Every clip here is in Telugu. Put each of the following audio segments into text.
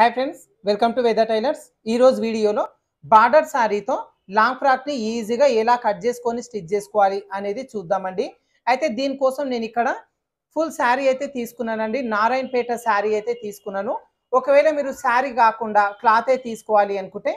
Hi friends, welcome to Weather Tailors. ఈరోజు వీడియోలో బార్డర్ శారీతో లాంగ్ ఫ్రాక్ని ఈజీగా ఎలా కట్ చేసుకొని స్టిచ్ చేసుకోవాలి అనేది చూద్దామండి. అయితే దీనికోసం నేను ఇక్కడ ఫుల్ శారీ అయితే తీసుకున్నానండి. నారాయణపేట శారీ అయితే తీసుకున్నాను. ఒకవేళ మీరు శారీ కాకుండా క్లాతే తీసుకోవాలి అనుకుంటే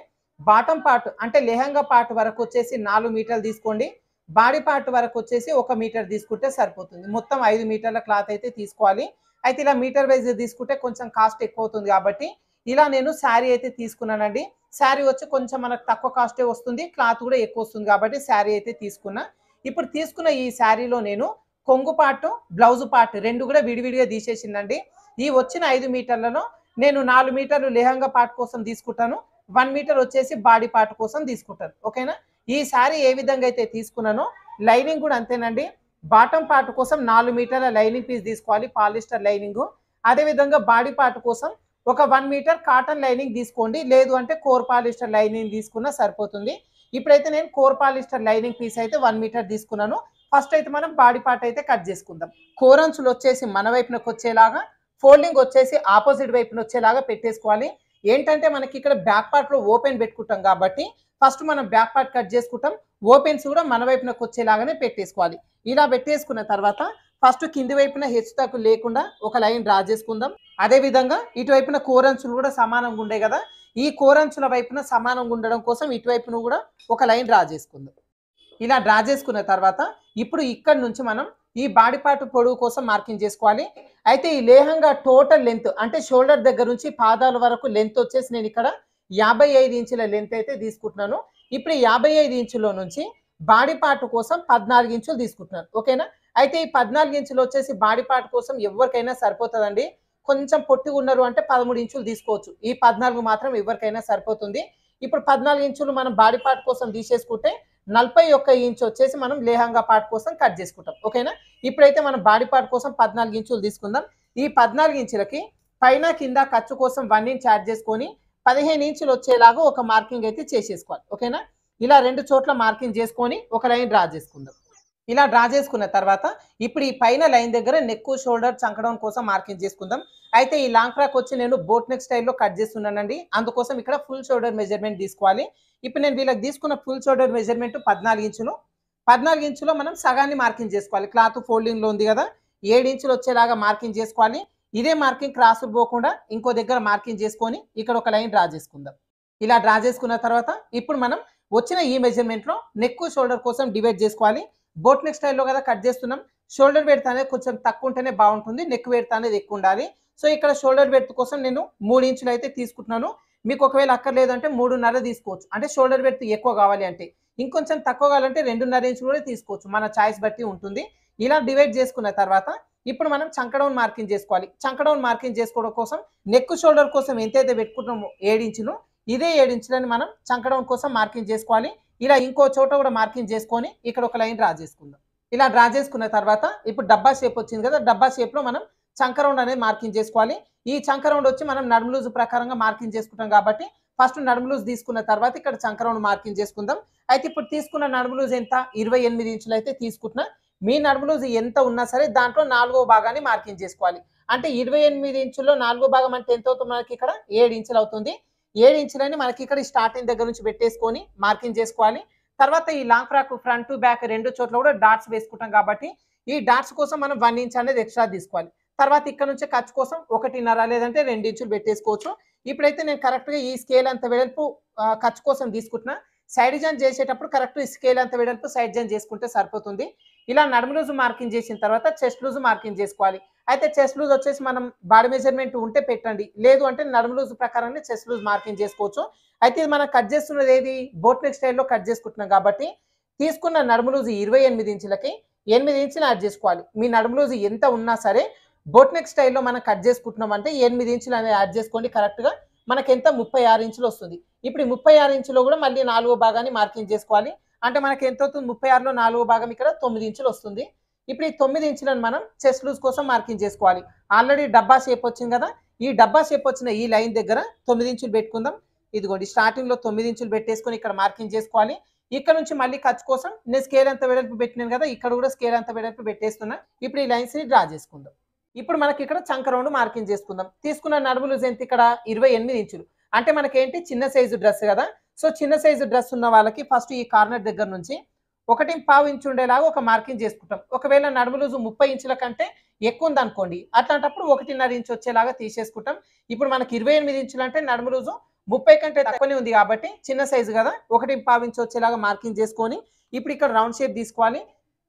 బాటమ్ పార్ట్ అంటే లెహంగా పార్ట్ వరకు వచ్చేసి 4 మీటర్లు తీసుకోండి. బాడీ పార్ట్ వరకు వచ్చేసి 1 మీటర్ తీసుకుంటే సరిపోతుంది. మొత్తం 5 మీటర్ల క్లాత్ అయితే తీసుకోవాలి. అయితే ఇలా మీటర్ వైజ్ తీసుకుంటే కొంచెం కాస్ట్ ఎక్కువ అవుతుంది కాబట్టి ఇలా నేను శారీ అయితే తీసుకున్నానండి. శారీ వచ్చి కొంచెం మనకు తక్కువ కాస్టే వస్తుంది, క్లాత్ కూడా ఎక్కువ వస్తుంది కాబట్టి శారీ అయితే తీసుకున్నా. ఇప్పుడు తీసుకున్న ఈ శారీలో నేను కొంగు పార్ట్, బ్లౌజ్ పార్ట్ 2 కూడా విడివిడిగా తీసేసిందండి. ఈ వచ్చిన 5 మీటర్లలో నేను 4 మీటర్లు లెహంగా పార్ట్ కోసం తీసుకుంటాను, 1 మీటర్ వచ్చేసి బాడీ పార్ట్ కోసం తీసుకుంటాను. ఓకేనా? ఈ శారీ ఏ విధంగా అయితే తీసుకున్నానో లైనింగ్ కూడా అంతేనండి. బాటమ్ పార్ట్ కోసం 4 మీటర్ల లైనింగ్ పీస్ తీసుకోవాలి, పాలిస్టర్ లైనింగ్. అదేవిధంగా బాడీ పార్ట్ కోసం ఒక 1 మీటర్ కాటన్ లైనింగ్ తీసుకోండి, లేదు అంటే కోర్ పాలిస్టర్ లైనింగ్ తీసుకున్నా సరిపోతుంది. ఇప్పుడైతే నేను కోర్ పాలిస్టర్ లైనింగ్ పీస్ అయితే 1 మీటర్ తీసుకున్నాను. ఫస్ట్ అయితే మనం బాడీ పార్ట్ అయితే కట్ చేసుకుందాం. కోరంచులు వచ్చేసి మన వైపునకు వచ్చేలాగా, ఫోల్డింగ్ వచ్చేసి ఆపోజిట్ వైపున వచ్చేలాగా పెట్టేసుకోవాలి. ఏంటంటే మనకి ఇక్కడ బ్యాక్ పార్ట్లో ఓపెన్ పెట్టుకుంటాం కాబట్టి ఫస్ట్ మనం బ్యాక్ పార్ట్ కట్ చేసుకుంటాం, ఓపెన్స్ కూడా మన వైపునకు వచ్చేలాగానే పెట్టేసుకోవాలి. ఇలా పెట్టేసుకున్న తర్వాత ఫస్ట్ కింది వైపున హెచ్చు తగ్గు లేకుండా ఒక లైన్ డ్రా చేసుకుందాం. అదేవిధంగా ఇటువైపున కోరంచులు కూడా సమానంగా ఉండే కదా, ఈ కోరంచుల వైపున సమానంగా ఉండడం కోసం ఇటువైపున కూడా ఒక లైన్ డ్రా చేసుకుందాం. ఇలా డ్రా చేసుకున్న తర్వాత ఇప్పుడు ఇక్కడ నుంచి మనం ఈ బాడీ పార్ట్ పొడవు కోసం మార్కింగ్ చేసుకోవాలి. అయితే ఈ లేహంగా టోటల్ లెంత్ అంటే షోల్డర్ దగ్గర నుంచి పాదాల వరకు లెంత్ వచ్చేసి నేను ఇక్కడ 55 ఇంచుల లెంత్ అయితే తీసుకుంటున్నాను. ఇప్పుడు 55 ఇంచుల నుంచి బాడీ పార్ట్ కోసం 14 ఇంచులు తీసుకుంటున్నాను. ఓకేనా? అయితే ఈ 14 ఇంచులు వచ్చేసి బాడీ పార్ట్ కోసం ఎవరికైనా సరిపోతుందండి. కొంచెం పొట్టిగా ఉన్నారు అంటే 13 ఇంచులు తీసుకోవచ్చు. ఈ 14 మాత్రం ఎవరికైనా సరిపోతుంది. ఇప్పుడు 14 ఇంచులు మనం బాడీ పార్ట్ కోసం తీసేసుకుంటే 41 ఇంచు వచ్చేసి మనం లేహంగా పార్ట్ కోసం కట్ చేసుకుంటాం. ఓకేనా? ఇప్పుడైతే మనం బాడీ పార్ట్ కోసం 14 ఇంచులు తీసుకుందాం. ఈ 14 ఇంచులకి పైన కింద ఖర్చు కోసం 1 ఇంచ్ యాడ్ చేసుకొని 15 ఇంచులు వచ్చేలాగా ఒక మార్కింగ్ అయితే చేసేసుకోవాలి. ఓకేనా? ఇలా 2 చోట్ల మార్కింగ్ చేసుకొని ఒక లైన్ డ్రా చేసుకుందాం. ఇలా డ్రా చేసుకున్న తర్వాత ఇప్పుడు ఈ పైన లైన్ దగ్గర నెక్, షోల్డర్, చంకడం కోసం మార్కింగ్ చేసుకుందాం. అయితే ఈ లాంగ్ ఫ్రాక్ వచ్చి నేను బోట్ నెక్ స్టైల్లో కట్ చేస్తున్నానండి. అందుకోసం ఇక్కడ ఫుల్ షోల్డర్ మెజర్మెంట్ తీసుకోవాలి. ఇప్పుడు నేను వీళ్ళకి తీసుకున్న ఫుల్ షోల్డర్ మెజర్మెంట్ 14 ఇంచులు. 14 ఇంచులో మనం సగాన్ని మార్కింగ్ చేసుకోవాలి. క్లాత్ ఫోల్డింగ్లో ఉంది కదా, 7 ఇంచులు వచ్చేలాగా మార్కింగ్ చేసుకోవాలి. ఇదే మార్కింగ్ క్రాస్ పోకుండా ఇంకో దగ్గర మార్కింగ్ చేసుకొని ఇక్కడ ఒక లైన్ డ్రా చేసుకుందాం. ఇలా డ్రా చేసుకున్న తర్వాత ఇప్పుడు మనం వచ్చిన ఈ మెజర్మెంట్లో నెక్, షోల్డర్ కోసం డివైడ్ చేసుకోవాలి. బోట్ నెక్ స్టైల్లో కదా కట్ చేస్తున్నాం, షోల్డర్ బెడ్త్ అనేది కొంచెం తక్కువ ఉంటేనే బాగుంటుంది, నెక్ బెడ్త్ అనేది ఎక్కువ ఉండాలి. సో ఇక్కడ షోల్డర్ బెడ్త్ కోసం నేను 3 ఇంచులు అయితే తీసుకుంటున్నాను. మీకు ఒకవేళ అక్కర్లేదు అంటే 3.5 తీసుకోవచ్చు. అంటే షోల్డర్ బెడ్త్ ఎక్కువ కావాలి అంటే, ఇంకొంచెం తక్కువ కావాలంటే 2.5 ఇంచులు కూడా తీసుకోవచ్చు, మన చాయిస్ బట్టి ఉంటుంది. ఇలా డివైడ్ చేసుకున్న తర్వాత ఇప్పుడు మనం చంకడౌన్ మార్కింగ్ చేసుకోవాలి. చంకడౌన్ మార్కింగ్ చేసుకోవడం కోసం నెక్, షోల్డర్ కోసం ఎంతైతే పెట్టుకుంటామో 7 ఇంచులు, ఇదే 7 ఇంచులని మనం చంకడౌన్ కోసం మార్కింగ్ చేసుకోవాలి. ఇలా ఇంకో చోట కూడా మార్కింగ్ చేసుకొని ఇక్కడ ఒక లైన్ డ్రా చేసుకుందాం. ఇలా డ్రా చేసుకున్న తర్వాత ఇప్పుడు డబ్బా షేప్ వచ్చింది కదా, డబ్బా షేప్లో మనం చంక రౌండ్ అనేది మార్కింగ్ చేసుకోవాలి. ఈ చంక రౌండ్ వచ్చి మనం నడుము లూజ్ ప్రకారంగా మార్కింగ్ చేసుకుంటాం కాబట్టి ఫస్ట్ నడుము లూజ్ తీసుకున్న తర్వాత ఇక్కడ చంక రౌండ్ మార్కింగ్ చేసుకుందాం. అయితే ఇప్పుడు తీసుకున్న నడుము లూజ్ ఎంత? 28 ఇంచులు అయితే తీసుకుంటున్నా. మీ నడుము లూజ్ ఎంత ఉన్నా సరే దాంట్లో 4వ భాగాన్ని మార్కింగ్ చేసుకోవాలి. అంటే 28 ఇంచుల్లో 4వ భాగం అంటే ఎంత అవుతుంది మనకి? ఇక్కడ 7 ఇంచులు అవుతుంది. 7 ఇంచులని మనకి ఇక్కడ స్టార్టింగ్ దగ్గర నుంచి పెట్టేసుకొని మార్కింగ్ చేసుకోవాలి. తర్వాత ఈ long frock front to back 2 చోట్ల కూడా డాట్స్ వేసుకుంటాం కాబట్టి ఈ డాట్స్ కోసం మనం 1 ఇంచ్ అనేది ఎక్స్ట్రా తీసుకోవాలి. తర్వాత ఇక్కడ నుంచి ఖర్చు కోసం 1.5 లేదంటే 2 ఇంచులు పెట్టేసుకోవచ్చు. ఇప్పుడైతే నేను కరెక్ట్గా ఈ స్కేల్ అంత వెడల్పు ఖర్చు కోసం తీసుకుంటున్నా. సైడ్ జాయిన్ చేసేటప్పుడు కరెక్ట్ ఈ స్కేల్ అంత వెడల్పు సైడ్ జాయిన్ చేసుకుంటే సరిపోతుంది. ఇలా నడుము లూజ్ మార్కింగ్ చేసిన తర్వాత చెస్ట్ లూజ్ మార్కింగ్ చేసుకోవాలి. అయితే చెస్ట్ లూజ్ వచ్చేసి మనం బాడీ మెజర్మెంట్ ఉంటే పెట్టండి, లేదు అంటే నడుము లూజ్ ప్రకారంగా చెస్ట్ లూజ్ మార్కింగ్ చేసుకోవచ్చు. అయితే ఇది మనం కట్ చేస్తున్నది ఏది? బోట్ నెక్ స్టైల్లో కట్ చేసుకుంటున్నాం కాబట్టి తీసుకున్న నడుము లూజ్ 28 ఇంచులకి 8 ఇంచులు యాడ్ చేసుకోవాలి. మీ నడుము లూజ్ ఎంత ఉన్నా సరే బోట్ నెక్ స్టైల్లో మనం కట్ చేసుకుంటున్నాం అంటే 8 ఇంచులు అనేది యాడ్ చేసుకోండి. కరెక్ట్గా మనకి ఎంత? 36 ఇంచులు వస్తుంది. ఇప్పుడు 36 ఇంచులో కూడా మళ్ళీ 4వ భాగాన్ని మార్కింగ్ చేసుకోవాలి. అంటే మనకి ఎంత అవుతుంది? 36లో 4వ భాగం ఇక్కడ 9 ఇంచులు వస్తుంది. ఇప్పుడు ఈ 9 ఇంచులను మనం చెస్ట్ లూజ్ కోసం మార్కింగ్ చేసుకోవాలి. ఆల్రెడీ డబ్బా షేప్ వచ్చింది కదా, ఈ డబ్బా షేప్ వచ్చిన ఈ లైన్ దగ్గర 9 ఇంచులు పెట్టుకుందాం. ఇదిగోండి స్టార్టింగ్లో 9 ఇంచులు పెట్టేసుకొని ఇక్కడ మార్కింగ్ చేసుకోవాలి. ఇక్కడ నుంచి మళ్ళీ ఖర్చు కోసం నేను స్కేల్ అంత వెడల్పు పెట్టినాను కదా, ఇక్కడ కూడా స్కేల్ అంత వెడల్పు పెట్టేస్తున్నా. ఇప్పుడు ఈ లైన్స్ని డ్రా చేసుకుందాం. ఇప్పుడు మనకి ఇక్కడ చంక రౌండ్ మార్కింగ్ చేసుకుందాం. తీసుకున్న నడుము లూజ్ ఎంత ఇక్కడ 28 ఇంచులు. అంటే మనకేంటి చిన్న సైజు డ్రెస్ కదా. సో చిన్న సైజు డ్రెస్ ఉన్న వాళ్ళకి ఫస్ట్ ఈ కార్నర్ దగ్గర నుంచి 1.5 ఇంచు ఉండేలాగా ఒక మార్కింగ్ చేసుకుంటాం. ఒకవేళ నడుము లూజు 30 ఇంచుల కంటే ఎక్కువ ఉందనుకోండి, అట్లాంటప్పుడు 1.5 ఇంచు వచ్చేలాగా తీసేసుకుంటాం. ఇప్పుడు మనకి 28 ఇంచులు అంటే నడుము లూజు 30 కంటే తక్కువనే ఉంది కాబట్టి చిన్న సైజు కదా, 1.5 ఇంచు వచ్చేలాగా మార్కింగ్ చేసుకొని ఇప్పుడు ఇక్కడ రౌండ్ షేప్ తీసుకోవాలి.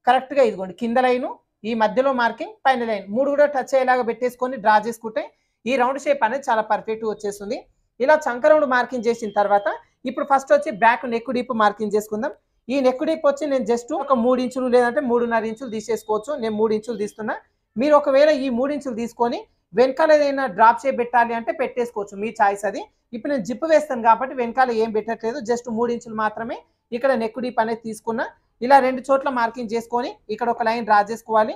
కరెక్ట్గా ఇదిగోండి కింద లైను, ఈ మధ్యలో మార్కింగ్, పైన లైన్ 3 కూడా టచ్ అయ్యేలాగా పెట్టేసుకొని డ్రా చేసుకుంటే ఈ రౌండ్ షేప్ అనేది చాలా పర్ఫెక్ట్గా వచ్చేస్తుంది. ఇలా చంక రౌండ్ మార్కింగ్ చేసిన తర్వాత ఇప్పుడు ఫస్ట్ వచ్చి బ్యాక్ నెక్ డీప్ మార్కింగ్ చేసుకుందాం. ఈ నెక్ డీప్ వచ్చి నేను జస్ట్ ఒక 3 ఇంచులు లేదంటే 3.5 ఇంచులు తీసేసుకోవచ్చు. నేను 3 ఇంచులు తీస్తున్నా. మీరు ఒకవేళ ఈ 3 ఇంచులు తీసుకొని వెనకాల ఏదైనా డ్రాప్ షేప్ పెట్టాలి అంటే పెట్టేసుకోవచ్చు, మీ చాయిస్ అది. ఇప్పుడు నేను జిప్ వేస్తాను కాబట్టి వెనకాల ఏం పెట్టట్లేదు, జస్ట్ 3 ఇంచులు మాత్రమే ఇక్కడ నెక్ డీప్ అనేది తీసుకున్నా. ఇలా 2 చోట్ల మార్కింగ్ చేసుకొని ఇక్కడ ఒక లైన్ డ్రా చేసుకోవాలి.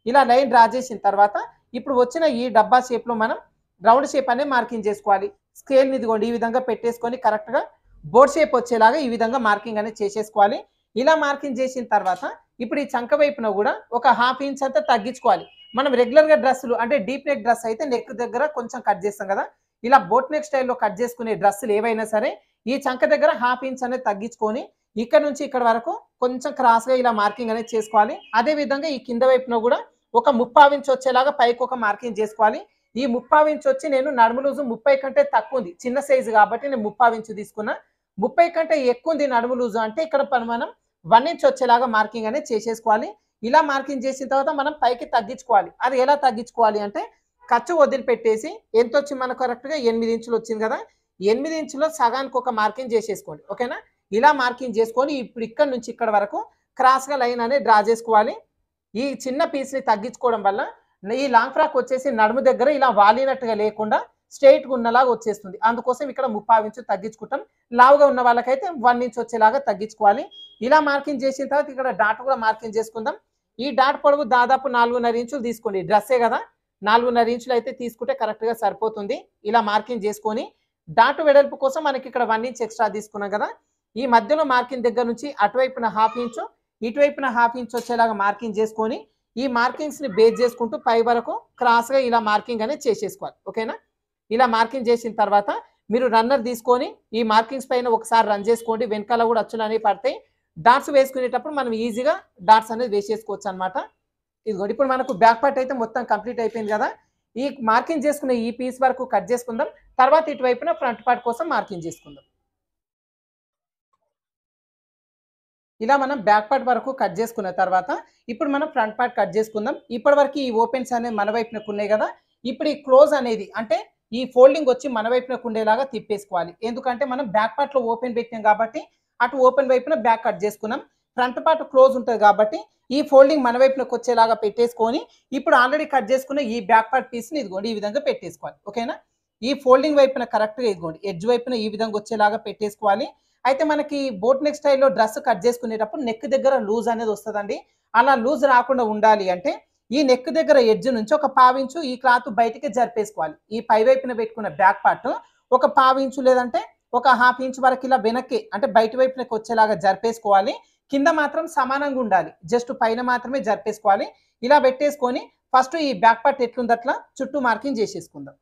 ఇలా లైన్ డ్రా చేసిన తర్వాత ఇప్పుడు వచ్చిన ఈ డబ్బా షేప్లో మనం రౌండ్ షేప్ అనేది మార్కింగ్ చేసుకోవాలి. స్కేల్ని ఇదిగోండి ఈ విధంగా పెట్టేసుకొని కరెక్ట్గా బోర్డ్ షేప్ వచ్చేలాగా ఈ విధంగా మార్కింగ్ అనేది చేసేసుకోవాలి. ఇలా మార్కింగ్ చేసిన తర్వాత ఇప్పుడు ఈ చంక వైపున కూడా ఒక 1/2 ఇంచ్ అంతా తగ్గించుకోవాలి. మనం రెగ్యులర్గా డ్రెస్సులు అంటే డీప్ నెక్ డ్రెస్ అయితే నెక్ దగ్గర కొంచెం కట్ చేస్తాం కదా, ఇలా బోట్ నెక్ స్టైల్లో కట్ చేసుకునే డ్రెస్సులు ఏవైనా సరే ఈ చంక దగ్గర 1/2 ఇంచ్ అనేది తగ్గించుకొని ఇక్కడ నుంచి ఇక్కడ వరకు కొంచెం క్రాస్గా ఇలా మార్కింగ్ అనేది చేసుకోవాలి. అదే విధంగా ఈ కింద వైపున కూడా ఒక 3/4 ఇంచ్ వచ్చేలాగా పైకి ఒక మార్కింగ్ చేసుకోవాలి. ఈ 3/4 ఇంచ్ వచ్చి నేను నడుము లూజు 30 కంటే తక్కువ ఉంది, చిన్న సైజు కాబట్టి నేను 3/4 ఇంచు తీసుకున్నా. 30 కంటే ఎక్కువ ఉంది నడుము లూజు అంటే ఇక్కడ మనం 1 ఇంచ్ వచ్చేలాగా మార్కింగ్ అనేది చేసేసుకోవాలి. ఇలా మార్కింగ్ చేసిన తర్వాత మనం పైకి తగ్గించుకోవాలి. అది ఎలా తగ్గించుకోవాలి అంటే ఖర్చు వదిలిపెట్టేసి ఎంత వచ్చి మనకు కరెక్ట్గా 8 ఇంచులు వచ్చింది కదా, 8 ఇంచులో సగానికి ఒక మార్కింగ్ చేసేసుకోండి. ఓకేనా, ఇలా మార్కింగ్ చేసుకొని ఇప్పుడు ఇక్కడ నుంచి ఇక్కడ వరకు క్రాస్గా లైన్ అనేది డ్రా చేసుకోవాలి. ఈ చిన్న పీస్ని తగ్గించుకోవడం వల్ల ఈ లాంగ్ ఫ్రాక్ వచ్చేసి నడుము దగ్గర ఇలా వాలినట్టుగా లేకుండా స్ట్రైట్గా ఉన్నలాగా వచ్చేస్తుంది. అందుకోసం ఇక్కడ 3/4 ఇంచు తగ్గించుకుంటాం. లావుగా ఉన్న వాళ్ళకైతే 1 ఇంచ్ వచ్చేలాగా తగ్గించుకోవాలి. ఇలా మార్కింగ్ చేసిన తర్వాత ఇక్కడ డాట్ కూడా మార్కింగ్ చేసుకుందాం. ఈ డాట్ పొడవు దాదాపు 4.5 ఇంచులు తీసుకోండి, డ్రెస్సే కదా, 4.5 ఇంచులు అయితే తీసుకుంటే కరెక్ట్గా సరిపోతుంది. ఇలా మార్కింగ్ చేసుకొని డాట్ వెడల్పు కోసం మనకి ఇక్కడ 1 ఇంచ్ ఎక్స్ట్రా తీసుకున్నాం కదా, ఈ మధ్యలో మార్కింగ్ దగ్గర నుంచి అటువైపున 1/2 ఇంచు ఇటువైపున 1/2 ఇంచ్ వచ్చేలాగా మార్కింగ్ చేసుకొని ఈ మార్కింగ్స్ని బేస్ చేసుకుంటూ పై వరకు క్రాస్గా ఇలా మార్కింగ్ అనేది చేసేసుకోవాలి. ఓకేనా, ఇలా మార్కింగ్ చేసిన తర్వాత మీరు రన్నర్ తీసుకొని ఈ మార్కింగ్స్ పైన ఒకసారి రన్ చేసుకోండి. వెనకాల కూడా అచ్చులు అనేవి పడతాయి. డాట్స్ వేసుకునేటప్పుడు మనం ఈజీగా డాట్స్ అనేది వేసేసుకోవచ్చు అనమాట. ఇదిగోండి ఇప్పుడు మనకు బ్యాక్ పార్ట్ అయితే మొత్తం కంప్లీట్ అయిపోయింది కదా. ఈ మార్కింగ్ చేసుకున్న ఈ పీస్ వరకు కట్ చేసుకుందాం. తర్వాత ఇటువైపున ఫ్రంట్ పార్ట్ కోసం మార్కింగ్ చేసుకుందాం. ఇలా మనం బ్యాక్ పార్ట్ వరకు కట్ చేసుకున్న తర్వాత ఇప్పుడు మనం ఫ్రంట్ పార్ట్ కట్ చేసుకుందాం. ఇప్పటి వరకు ఈ ఓపెన్స్ అనేవి మన వైపునకు ఉన్నాయి కదా, ఇప్పుడు ఈ క్లోజ్ అనేది అంటే ఈ ఫోల్డింగ్ వచ్చి మన వైపునకు ఉండేలాగా తిప్పేసుకోవాలి. ఎందుకంటే మనం బ్యాక్ పార్ట్లో ఓపెన్ పెట్టాం కాబట్టి అటు ఓపెన్ వైపున బ్యాక్ కట్ చేసుకున్నాం. ఫ్రంట్ పార్ట్ క్లోజ్ ఉంటుంది కాబట్టి ఈ ఫోల్డింగ్ మన వైపునకు వచ్చేలాగా పెట్టేసుకొని ఇప్పుడు ఆల్రెడీ కట్ చేసుకున్న ఈ బ్యాక్ పార్ట్ పీస్ని ఇదిగోండి ఈ విధంగా పెట్టేసుకోవాలి. ఓకేనా, ఈ ఫోల్డింగ్ వైపున కరెక్ట్గా ఇదిగోండి ఎడ్జ్ వైపున ఈ విధంగా వచ్చేలాగా పెట్టేసుకోవాలి. అయితే మనకి బోట్ నెక్ స్టైల్లో డ్రెస్ కట్ చేసుకునేటప్పుడు నెక్ దగ్గర లూజ్ అనేది వస్తుందండి. అలా లూజ్ రాకుండా ఉండాలి అంటే ఈ నెక్ దగ్గర ఎడ్జ్ నుంచి ఒక 1/4 ఇంచు ఈ క్లాత్ బయటికి జరిపేసుకోవాలి. ఈ పై వైపున పెట్టుకున్న బ్యాక్ పార్ట్ ఒక 1/4 ఇంచు లేదంటే ఒక 1/2 ఇంచు వరకు ఇలా వెనక్కి అంటే బయట వైపునకి వచ్చేలాగా జరిపేసుకోవాలి. కింద మాత్రం సమానంగా ఉండాలి, జస్ట్ పైన మాత్రమే జరిపేసుకోవాలి. ఇలా పెట్టేసుకొని ఫస్ట్ ఈ బ్యాక్ పార్ట్ ఎట్లుంది అట్లా చుట్టూ మార్కింగ్ చేసేసుకుందాం.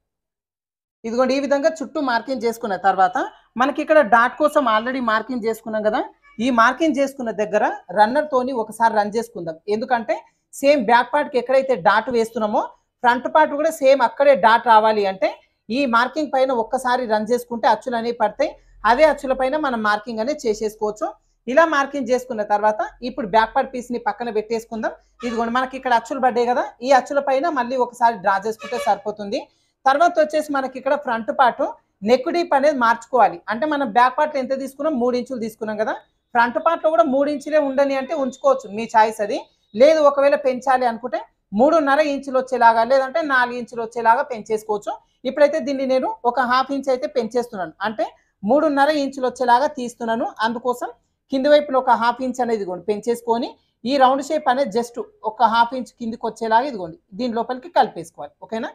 ఇదిగోండి ఈ విధంగా చుట్టూ మార్కింగ్ చేసుకున్న తర్వాత మనకి ఇక్కడ డాట్ కోసం ఆల్రెడీ మార్కింగ్ చేసుకున్నాం కదా, ఈ మార్కింగ్ చేసుకున్న దగ్గర రన్నర్ తోని ఒకసారి రన్ చేసుకుందాం. ఎందుకంటే సేమ్ బ్యాక్ పార్ట్కి ఎక్కడైతే డాట్ వేస్తున్నామో ఫ్రంట్ పార్ట్ కూడా సేమ్ అక్కడే డాట్ రావాలి అంటే ఈ మార్కింగ్ పైన ఒక్కసారి రన్ చేసుకుంటే అచ్చులు అనేవి పడతాయి. అదే అచ్చుల పైన మనం మార్కింగ్ అనేది చేసేసుకోవచ్చు. ఇలా మార్కింగ్ చేసుకున్న తర్వాత ఇప్పుడు బ్యాక్ పార్ట్ పీస్ని పక్కన పెట్టేసుకుందాం. ఇదిగోండి మనకి ఇక్కడ అచ్చులు పడ్డాయి కదా, ఈ అచ్చుల పైన మళ్ళీ ఒకసారి డ్రా చేసుకుంటే సరిపోతుంది. తర్వాత వచ్చేసి మనకి ఇక్కడ ఫ్రంట్ పార్ట్ నెక్ డీప్ అనేది మార్చుకోవాలి. అంటే మనం బ్యాక్ పార్ట్లో ఎంత తీసుకున్నాం, 3 ఇంచులు తీసుకున్నాం కదా, ఫ్రంట్ పార్ట్లో కూడా 3 ఇంచులే ఉండని అంటే ఉంచుకోవచ్చు, మీ చాయిస్ అది. లేదు ఒకవేళ పెంచాలి అనుకుంటే 3.5 ఇంచులు వచ్చేలాగా లేదంటే 4 ఇంచులు వచ్చేలాగా పెంచేసుకోవచ్చు. ఇప్పుడైతే దీన్ని నేను ఒక 1/2 ఇంచ్ అయితే పెంచేస్తున్నాను, అంటే 3.5 ఇంచులు వచ్చేలాగా తీస్తున్నాను. అందుకోసం కింది వైపున ఒక 1/2 ఇంచ్ అనేది ఇదిగోండి పెంచేసుకొని ఈ రౌండ్ షేప్ అనేది జస్ట్ ఒక 1/2 ఇంచ్ కిందికి వచ్చేలాగా ఇదిగోండి దీని లోపలికి కలిపేసుకోవాలి. ఓకేనా,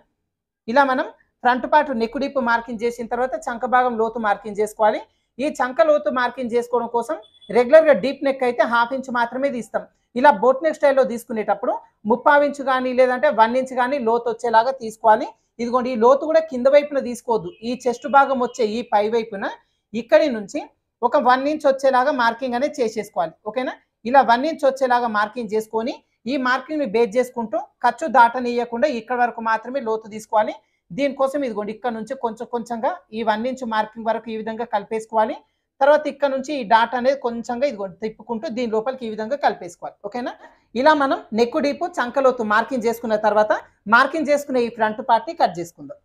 ఇలా మనం front part neck deep marking చేసిన తర్వాత చంక భాగం లోతు మార్కింగ్ చేసుకోవాలి. ఈ చంక లోతు మార్కింగ్ చేసుకోవడం కోసం రెగ్యులర్గా డీప్ నెక్ అయితే 1/2 ఇంచ్ మాత్రమే తీస్తాం. ఇలా బోట్ నెక్ స్టైల్లో తీసుకునేటప్పుడు 3/4 ఇంచ్ కానీ లేదంటే 1 ఇంచ్ కానీ లోతు వచ్చేలాగా తీసుకోవాలి. ఇదిగోండి ఈ లోతు కూడా కింద వైపున తీసుకోవద్దు. ఈ చెస్ట్ భాగం వచ్చే ఈ పై వైపున ఇక్కడి నుంచి ఒక 1 ఇంచ్ వచ్చేలాగా మార్కింగ్ అనేది చేసేసుకోవాలి. ఓకేనా? ఇలా 1 ఇంచ్ వచ్చేలాగా మార్కింగ్ చేసుకొని ఈ మార్కింగ్ని బేస్ చేసుకుంటూ ఖర్చు దాటనీయకుండా ఇక్కడ వరకు మాత్రమే లోతు తీసుకోవాలి. దీనికోసం ఇదిగోండి ఇక్కడ నుంచి కొంచెం కొంచెంగా ఈ 1 ఇంచ్ మార్కింగ్ వరకు ఈ విధంగా కలిపేసుకోవాలి. తర్వాత ఇక్కడ నుంచి ఈ డాట్ అనేది కొంచెంగా ఇదిగోండి తిప్పుకుంటూ దీని లోపలికి ఈ విధంగా కలిపేసుకోవాలి. ఓకేనా? ఇలా మనం నెక్ డీప్ చంక లోతు మార్కింగ్ చేసుకున్న తర్వాత మార్కింగ్ చేసుకునే ఈ ఫ్రంట్ పార్ట్ని కట్ చేసుకుందాం.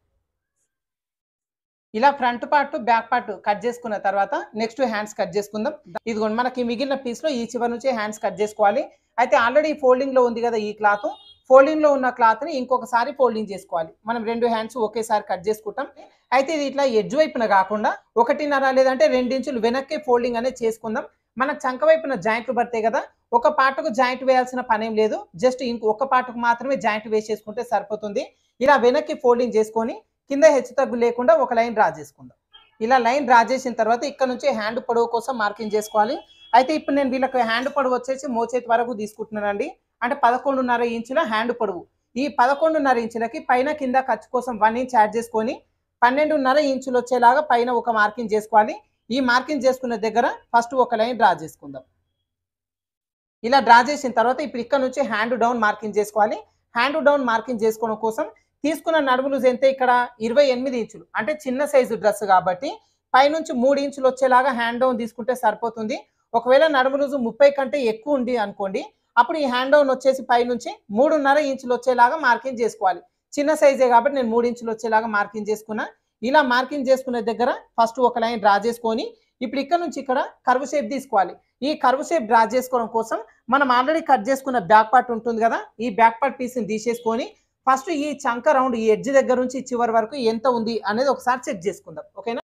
ఇలా front part back part cut చేసుకున్న తర్వాత నెక్స్ట్ హ్యాండ్స్ కట్ చేసుకుందాం. ఇదిగోండి మనకి మిగిలిన పీస్లో ఈ చివరి నుంచి హ్యాండ్స్ కట్ చేసుకోవాలి. అయితే ఆల్రెడీ ఫోల్డింగ్లో ఉంది కదా ఈ క్లాత్, ఫోల్డింగ్లో ఉన్న క్లాత్ని ఇంకొకసారి ఫోల్డింగ్ చేసుకోవాలి. మనం 2 హ్యాండ్స్ ఒకేసారి కట్ చేసుకుంటాం. అయితే ఇది ఇట్లా ఎడ్జ్ వైపున కాకుండా 1.5 లేదంటే 2 ఇంచులు వెనక్కి ఫోల్డింగ్ అనేది చేసుకుందాం. మన చంక వైపున జాయింట్లు పడతాయి కదా, ఒక పార్ట్కు జాయింట్ వేయాల్సిన పనేం లేదు. జస్ట్ ఇంకొక పార్ట్కు మాత్రమే జాయింట్ వేసేసుకుంటే సరిపోతుంది. ఇలా వెనక్కి ఫోల్డింగ్ చేసుకొని కింద హెచ్చు తగ్గు లేకుండా ఒక లైన్ డ్రా చేసుకుందాం. ఇలా లైన్ డ్రా చేసిన తర్వాత ఇక్కడ నుంచి హ్యాండ్ పొడవు కోసం మార్కింగ్ చేసుకోవాలి. అయితే ఇప్పుడు నేను వీళ్ళకి హ్యాండ్ పొడవు వచ్చేసి మోచేతి వరకు తీసుకుంటున్నానండి. అంటే 11.5 ఇంచుల హ్యాండ్ పొడవు. ఈ 11.5 ఇంచులకి పైన కింద ఖర్చు కోసం 1 ఇంచ్ యాడ్ చేసుకొని 12.5 ఇంచులు వచ్చేలాగా పైన ఒక మార్కింగ్ చేసుకోవాలి. ఈ మార్కింగ్ చేసుకున్న దగ్గర ఫస్ట్ ఒక లైన్ డ్రా చేసుకుందాం. ఇలా డ్రా చేసిన తర్వాత ఇప్పుడు ఇక్కడ నుంచి హ్యాండ్ డౌన్ మార్కింగ్ చేసుకోవాలి. హ్యాండ్ డౌన్ మార్కింగ్ చేసుకోవడం కోసం తీసుకున్న నడుము లూజ్ ఎంత ఇక్కడ 28 ఇంచులు. అంటే చిన్న సైజు డ్రెస్ కాబట్టి పైనుంచి 3 ఇంచులు వచ్చేలాగా హ్యాండ్ డౌన్ తీసుకుంటే సరిపోతుంది. ఒకవేళ నడుము లూజు 30 కంటే ఎక్కువ ఉంది అనుకోండి, అప్పుడు ఈ హ్యాండ్ డౌన్ వచ్చేసి పైనుంచి 3.5 ఇంచులు వచ్చేలాగా మార్కింగ్ చేసుకోవాలి. చిన్న సైజే కాబట్టి నేను 3 ఇంచులు వచ్చేలాగా మార్కింగ్ చేసుకున్నా. ఇలా మార్కింగ్ చేసుకునే దగ్గర ఫస్ట్ ఒక లైన్ డ్రా చేసుకొని ఇప్పుడు ఇక్కడ నుంచి ఇక్కడ కర్వ్ షేప్ తీసుకోవాలి. ఈ కర్వ్ షేప్ డ్రా చేసుకోవడం కోసం మనం ఆల్రెడీ కట్ చేసుకున్న బ్యాక్ పార్ట్ ఉంటుంది కదా, ఈ బ్యాక్ పార్ట్ పీస్ని తీసేసుకొని ఫస్ట్ ఈ చంక రౌండ్ ఈ ఎడ్జ్ దగ్గర నుంచి చివరి వరకు ఎంత ఉంది అనేది ఒకసారి చెక్ చేసుకుందాం. ఓకేనా?